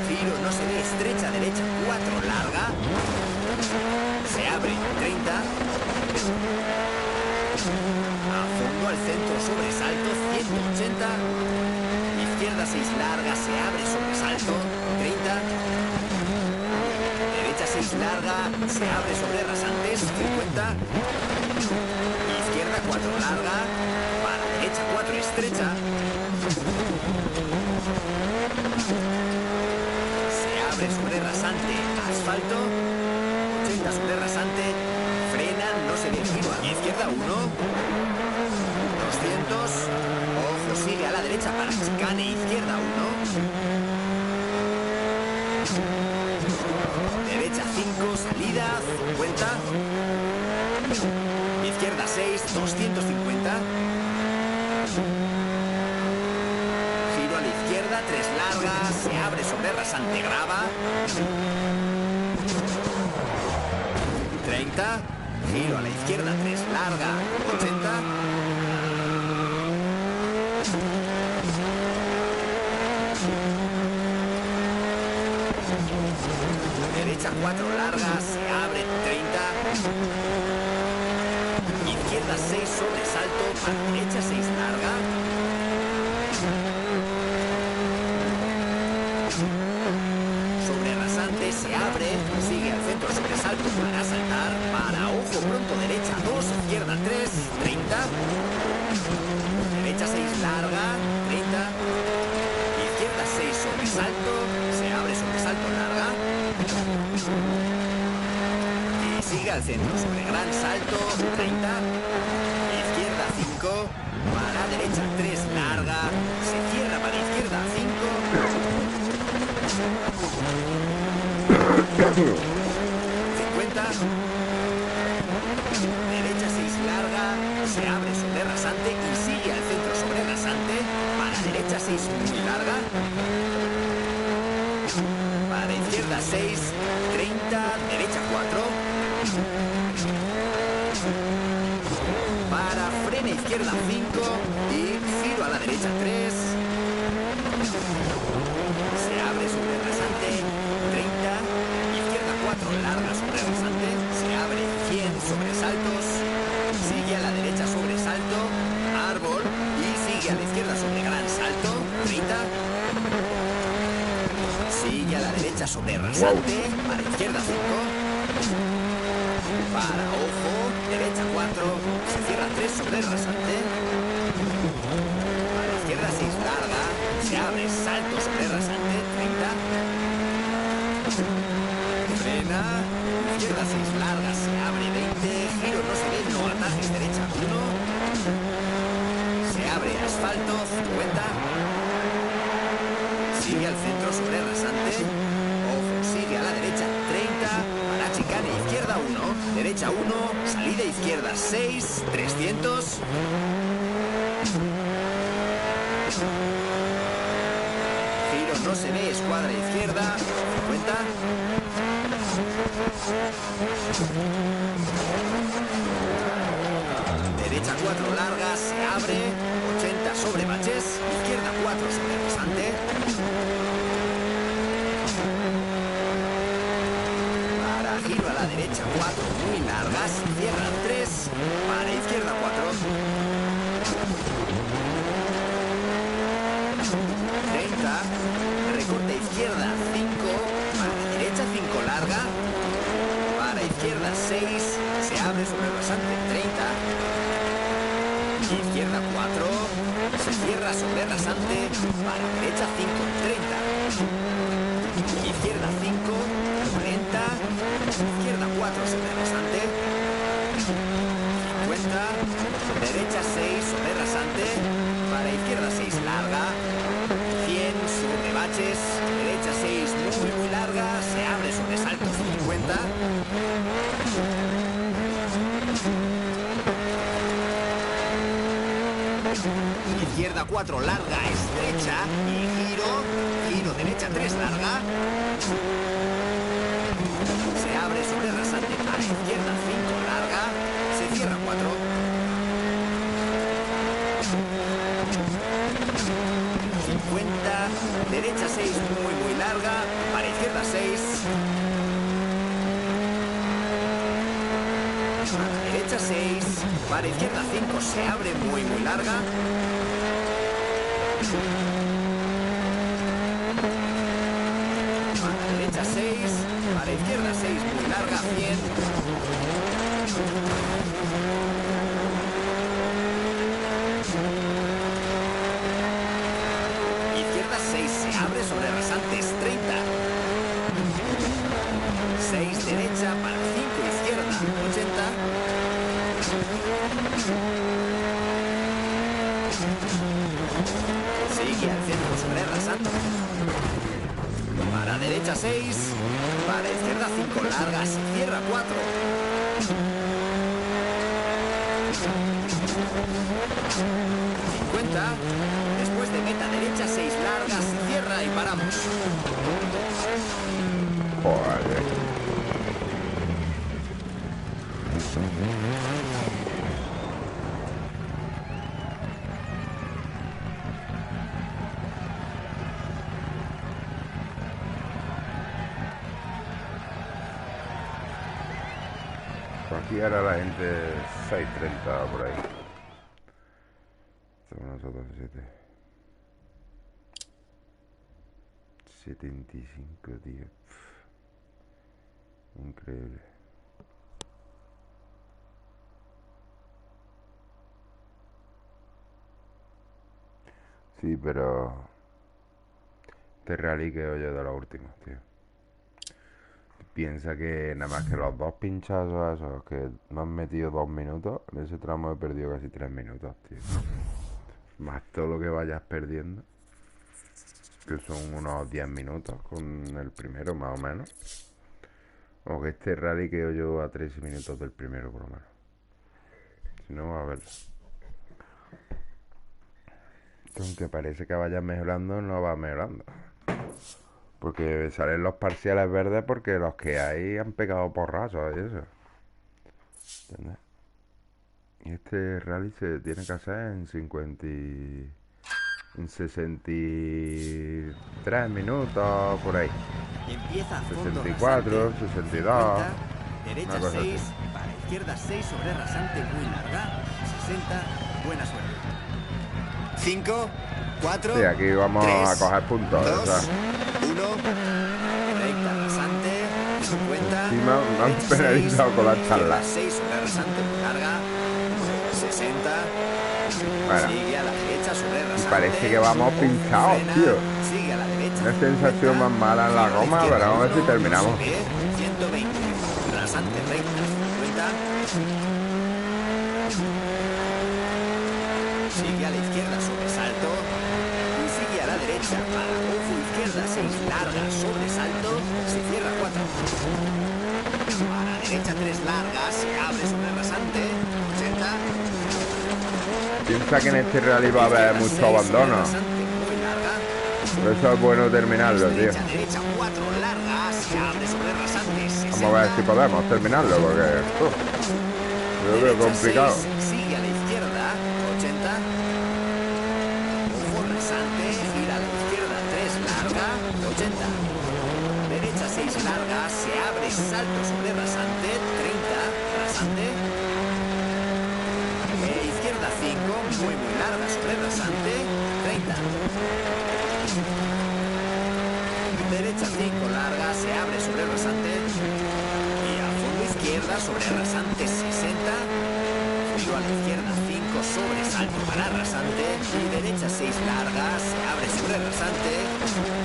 Speaker 2: Giro no se ve, estrecha derecha 4 larga, se abre, 30. A fondo al centro sobre saltos, 180. Izquierda 6 larga, se abre sobre salto, 30. Derecha 6 larga, se abre sobre rasantes, 50. Izquierda 4 larga, para derecha 4 estrecha. Se abre sobre rasante, asfalto, 80 sobre rasante, frena, no se ve, giro a izquierda 1. 200. Ojo, sigue a la derecha para chicane, izquierda 1. Derecha 5, salida, 50. Izquierda 6, 250. Giro a la izquierda, 3 largas, se abre sobre rasante, grava. 30. Giro a la izquierda, 3 larga, 80. Derecha 4 largas, se abre, 30. Izquierda 6 sobre salto, para derecha 6 larga. Sobre rasante se abre, sigue al centro sobre salto para saltar, para ojo pronto derecha 2, izquierda 3, 30. Derecha 6 larga, 30. Izquierda 6 sobre salto, se abre sobre salto larga. Y sigue al centro sobre gran salto, 30. Izquierda 5, para derecha 3 larga, se cierra para izquierda 5. 50. Derecha 6 larga, se abre sobre rasante y sigue al centro sobre rasante, para derecha 6 muy larga. Para izquierda 6, 30, derecha 4. Para frena izquierda 5 y giro a la derecha 3. Se abre sobre rasante, 30. Izquierda 4 larga sobre rasante, se abre 100 sobre saltos. Sigue a la derecha sobre salto, árbol y sigue a la izquierda sobre gran salto, 30. Sigue a la derecha sobre rasante, para izquierda 5. Para ojo, derecha 4, se cierra 3 sobre rasante. Para izquierda 6 larga, se abre salto sobre rasante, 30. Frena, izquierda 6 larga, se abre 20. Giro no se ve, no atajes, derecha 1. Se abre asfalto, 50. Sigue al centro sobre rasante. Ojo, sigue a la derecha 30. Para chicane izquierda 1. Derecha 1. Salida izquierda 6. 300. Giro no se ve. Escuadra izquierda 50. Derecha 4 largas. Se abre. 80 sobre baches. Izquierda 4 sobre rasante. Giro a la derecha 4, muy largas, cierra 3, para izquierda 4. 30, recorte izquierda 5, para derecha 5 larga, para izquierda 6, se abre sobre el rasante 30. Izquierda 4, se cierra sobre el rasante, para derecha 5, 30. Izquierda 5, 40. Izquierda 4 sobre rasante. 50. Derecha 6 sobre rasante. Para izquierda 6 larga. 100 sobre baches. Derecha 6 muy larga. izquierda 4 larga, estrecha y giro derecha 3 larga. Se abre sobre rasante a la izquierda 5 larga, se cierra 4. 50, derecha 6 muy larga, para izquierda 6. A la derecha 6, para izquierda 5, se abre muy larga. A la derecha 6, para izquierda 6, muy larga, 100. Izquierda 6, se abre sobre rasantes, 30. 6 derecha, para 5 izquierda, 80. Sigue al centro sobre rasante. Para derecha 6, para izquierda 5 largas, se cierra 4. 50, después de meta derecha 6 largas, se cierra y paramos.
Speaker 1: Joder. Aquí ahora la gente 6:30 por ahí. Estamos nosotros 75, tío. Increíble. Sí, pero este rally que oye de los últimos, tío. Piensa que nada más que los 2 pinchazos esos que me han metido 2 minutos, en ese tramo he perdido casi 3 minutos, tío. Más todo lo que vayas perdiendo, que son unos 10 minutos con el primero, más o menos. O que este rally quedo yo a 13 minutos del primero, por lo menos. Si no, a ver. Aunque parece que vaya mejorando, no va mejorando. Porque salen los parciales verdes porque los que hay han pegado porrazos y eso. ¿Entiendes? Y este rally se tiene que hacer en 63 minutos, por ahí.
Speaker 2: Empieza a fondo
Speaker 1: 64,
Speaker 2: rasante,
Speaker 1: 62.
Speaker 2: 50, derecha 6, para izquierda 6 sobre rasante muy larga, 60, buena suerte. 5, 4,
Speaker 1: Sí, aquí vamos
Speaker 2: 3,
Speaker 1: a coger puntos.
Speaker 2: 2,
Speaker 1: O sea,
Speaker 2: 1, recta rasante, 50.
Speaker 1: sí, me han penalizado con la charla.
Speaker 2: 6 sobre rasante muy larga, 60.
Speaker 1: Bueno,
Speaker 2: Sigue a la derecha sobre rasante.
Speaker 1: parece que vamos pinchados,
Speaker 2: frena,
Speaker 1: tío.
Speaker 2: Sigue a la derecha.
Speaker 1: Una sensación más mala en la goma, pero vamos a ver si terminamos.
Speaker 2: 120. Rasante recta, 50. Sigue a la izquierda sobresalto. Y sigue a la derecha para ojo izquierda 6 largas sobresalto. Se cierra 4. A la derecha 3 largas. Se abre sobre rasante. 80.
Speaker 1: Piensa que en este rally va a haber mucho abandono.
Speaker 2: Muy larga.
Speaker 1: Por eso es bueno terminarlo, tío.
Speaker 2: Derecha 4 largas. Se abre sobre rasante. 60.
Speaker 1: Vamos a ver si podemos terminarlo, porque yo creo complicado.
Speaker 2: 6, sigue a la izquierda, 80. Ojo rasante, gira a la izquierda, 3 larga, 80. Derecha 6 larga, se abre, salto sobre rasante, 30, rasante. Izquierda 5, muy larga sobre rasante, 30. Derecha 5 larga, se abre sobre rasante. Y a fondo izquierda sobre rasante 60. Giro a la izquierda 5 sobre salto para rasante. Y derecha 6 larga, se abre sobre rasante.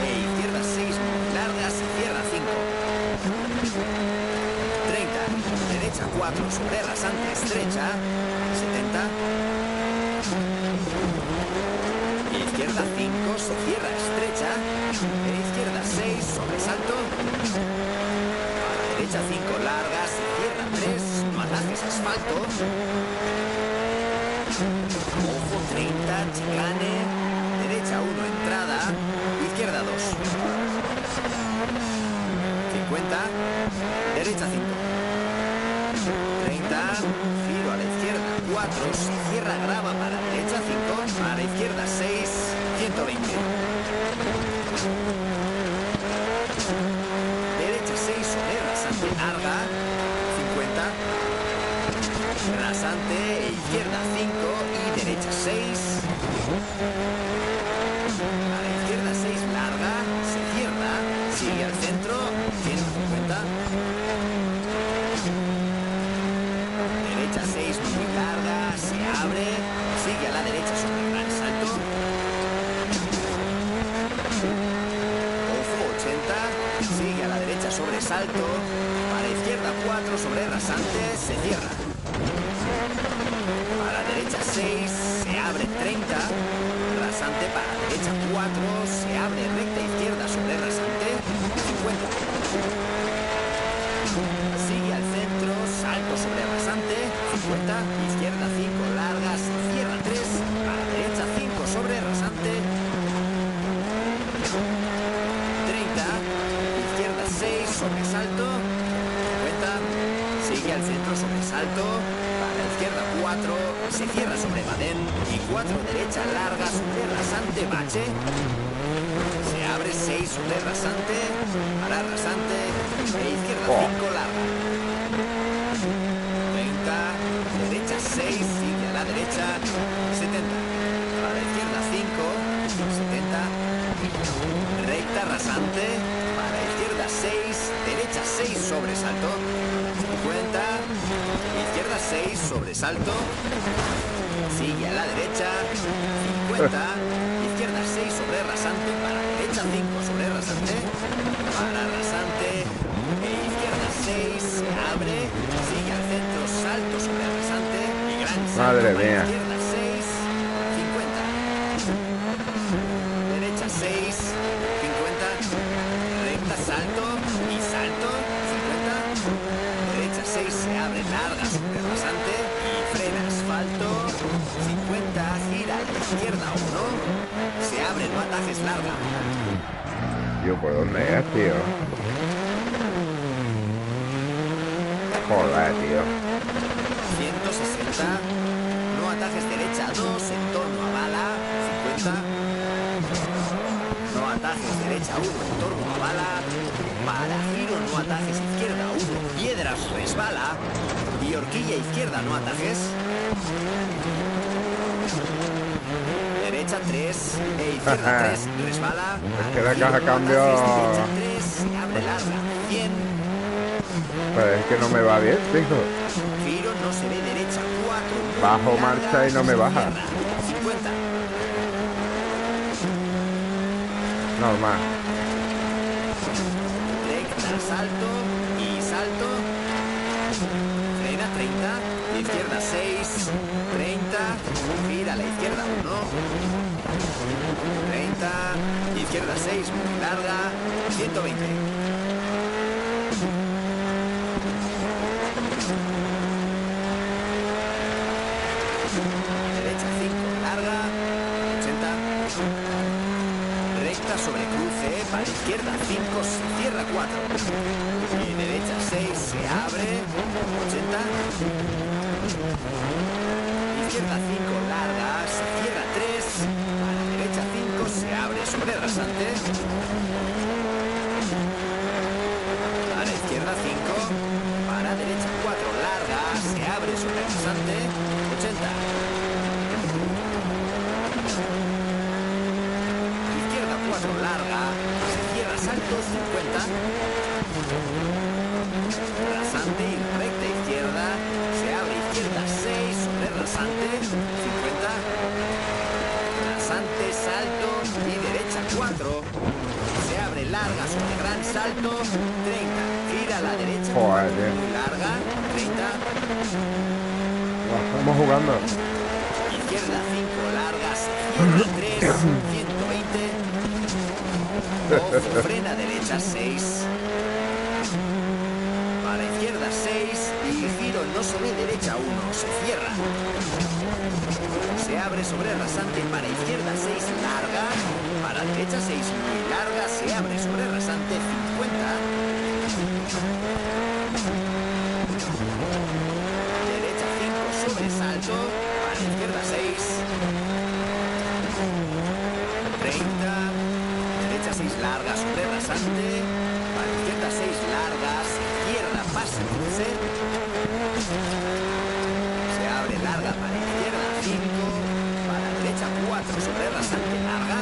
Speaker 2: E izquierda 6 muy larga, se cierra 5. 30. Derecha 4 sobre rasante estrecha. 70. Izquierda 5 se cierra estrecha. E izquierda 6 sobresalto. A la derecha 5 largas, se cierra 3, no ataques asfalto. Ojo, 30, chicane. Derecha 1, entrada. Izquierda 2. 50. Derecha 5. 30. Giro a la izquierda 4. Se cierra grava para derecha 5. Para izquierda 6. 120. Derecha 6 sobre rasante larga. 50. Rasante, izquierda 5 y derecha 6. A la izquierda 6 larga, se cierra, sigue al centro, 150. Derecha 6 muy larga, se abre, sigue a la derecha sobre el gran salto. Ojo, 80, sigue a la derecha sobre salto. Para izquierda 4 sobre rasante, se cierra. Para derecha 6, se abre 30. Rasante para derecha 4, se abre recta izquierda sobre rasante, 50. Sigue al centro, salto sobre rasante, 50. Izquierda 5 larga, se cierra 3. Para derecha 5 sobre rasante, 30. Izquierda 6 sobre salto, 50. Sigue al centro sobre salto. Para izquierda 4, se cierra sobre badén y 4 derecha larga sobre rasante bache. Se abre 6 sobre rasante, para rasante e izquierda 5 larga. 30, derecha 6, sigue a la derecha, 70. Para izquierda 5, 70. Recta rasante, para izquierda 6, derecha 6 sobre salto. 50, izquierda 6, sobresalto, sigue a la derecha, 50, izquierda 6 sobre rasante, para derecha 5 sobre rasante, para rasante, e izquierda 6, se abre, sigue al centro, salto sobre rasante, y gran salto.
Speaker 1: Madre
Speaker 2: para
Speaker 1: mía.
Speaker 2: izquierda 6, 50, derecha 6, 50, recta salto, y salto, 50. Derecha 6 se abre larga sobre rasante y frena asfalto. 50, gira a la izquierda 1. Se abre, no atajes larga.
Speaker 1: Tío, ¿por dónde es, tío? Joder, tío.
Speaker 2: 160. No atajes derecha 2 en torno a bala. 50. No atajes derecha 1 en torno a bala. Para giro no atajes izquierda 1. Piedras resbala. Y horquilla izquierda no atajes. Derecha 3 e izquierda 3 resbala.
Speaker 1: Es que la caja
Speaker 2: no
Speaker 1: cambió.
Speaker 2: atajes, derecha 3 se abre larga. 100.
Speaker 1: Pero es que no me va bien, tío.
Speaker 2: Giro no se ve derecha 4.
Speaker 1: Bajo marcha y no me baja.
Speaker 2: 50.
Speaker 1: Normal.
Speaker 2: Recta, salto y salto. Frena 30. Izquierda 6. 30. Gira a la izquierda 1. 30. Izquierda 6, muy larga. 120. Derecha 5, larga. 80. Recta sobre cruce, para izquierda 5, se cierra 4. Y derecha 6, se abre, 80. Izquierda 5, larga, se cierra 3. Para derecha 5, se abre sobre rasante. Para izquierda 5, para derecha 4, larga, se abre sobre rasante, 80. Izquierda 4 larga, se cierra salto 50. Rasante y recta izquierda, se abre izquierda 6 sobre rasante 50. Rasante, salto y derecha 4. Se abre larga sobre gran salto 30. Gira a la derecha.
Speaker 1: Joder, tío.
Speaker 2: Muy larga 30.
Speaker 1: Estamos jugando.
Speaker 2: Izquierda 5 larga, se cierra 3, 120. Ojo, frena derecha 6. Para izquierda 6 y giro no se ve, derecha 1, se cierra. Se abre sobre rasante para izquierda 6, larga. Para derecha 6, muy larga. Se abre sobre rasante 50. Derecha 5, sobresalto. Para izquierda 6. 30. Derecha 6, larga sobre rasante. Para izquierda 6, larga. Se cierra, pasa 15. Se abre larga para izquierda 5. Para derecha 4 sobre rasante larga.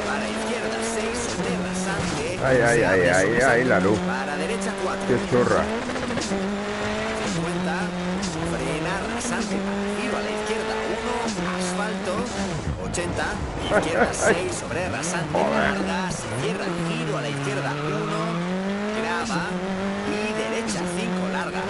Speaker 2: Para izquierda 6 sobre rasante.
Speaker 1: Ay, ay,
Speaker 2: Se
Speaker 1: ay,
Speaker 2: abre
Speaker 1: ay,
Speaker 2: sobresalto.
Speaker 1: ay, la luz.
Speaker 2: Para derecha 4.
Speaker 1: Qué chorra.
Speaker 2: 50. Frena rasante para giro a la izquierda 1. Asfalto. 80. Izquierda 6 sobre rasante larga. Se cierra el giro a la izquierda 1. Grava. Y derecha 5 larga.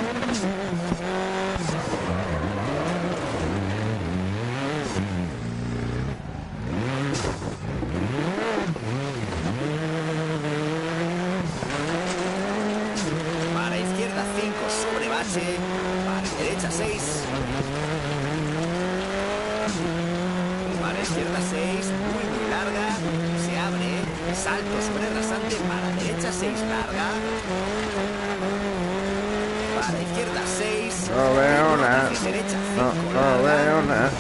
Speaker 2: Para izquierda 5 sobre bache. Para derecha 6. Para izquierda 6, muy larga. Se abre. Salto sobre rasante para derecha 6 larga. Para izquierda 6.
Speaker 1: No veo nada.
Speaker 2: Derecha 5
Speaker 1: No
Speaker 2: larga.
Speaker 1: veo nada.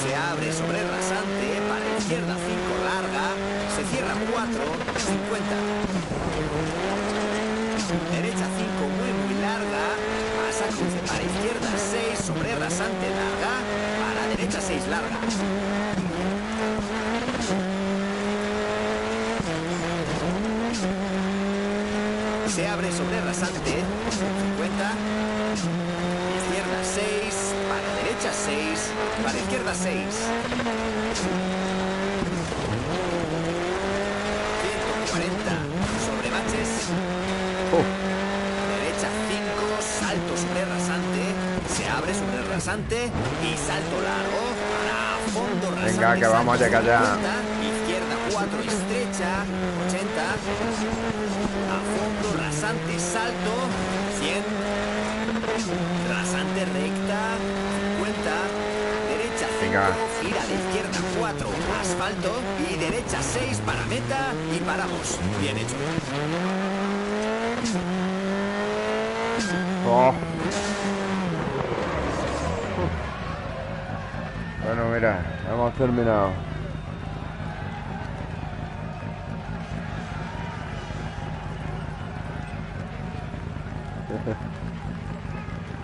Speaker 2: Se abre sobre rasante para izquierda 5 larga. Se cierra 4, 50. Derecha 5 muy larga. Pasa cruce para izquierda 6 sobre rasante larga. Para derecha 6 larga. Se abre sobre rasante 50. Izquierda 6. Para derecha 6. Para izquierda 6. 140 sobre baches. Derecha 5, salto sobre rasante. Se abre sobre rasante y salto largo para fondo rasante.
Speaker 1: Venga, que vamos a llegar ya.
Speaker 2: 50, izquierda 4, estrecha. 80. A fondo rasante, salto. 100. Rasante recta. 50. Derecha 5,
Speaker 1: Venga.
Speaker 2: gira a la izquierda 4, asfalto. Y derecha 6 para meta y paramos. Bien hecho.
Speaker 1: Oh. Bueno, mira, hemos terminado.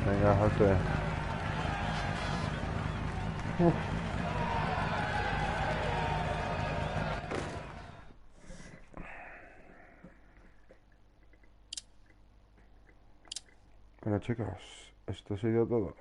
Speaker 1: Venga, José. Bueno, chicos, esto ha sido todo.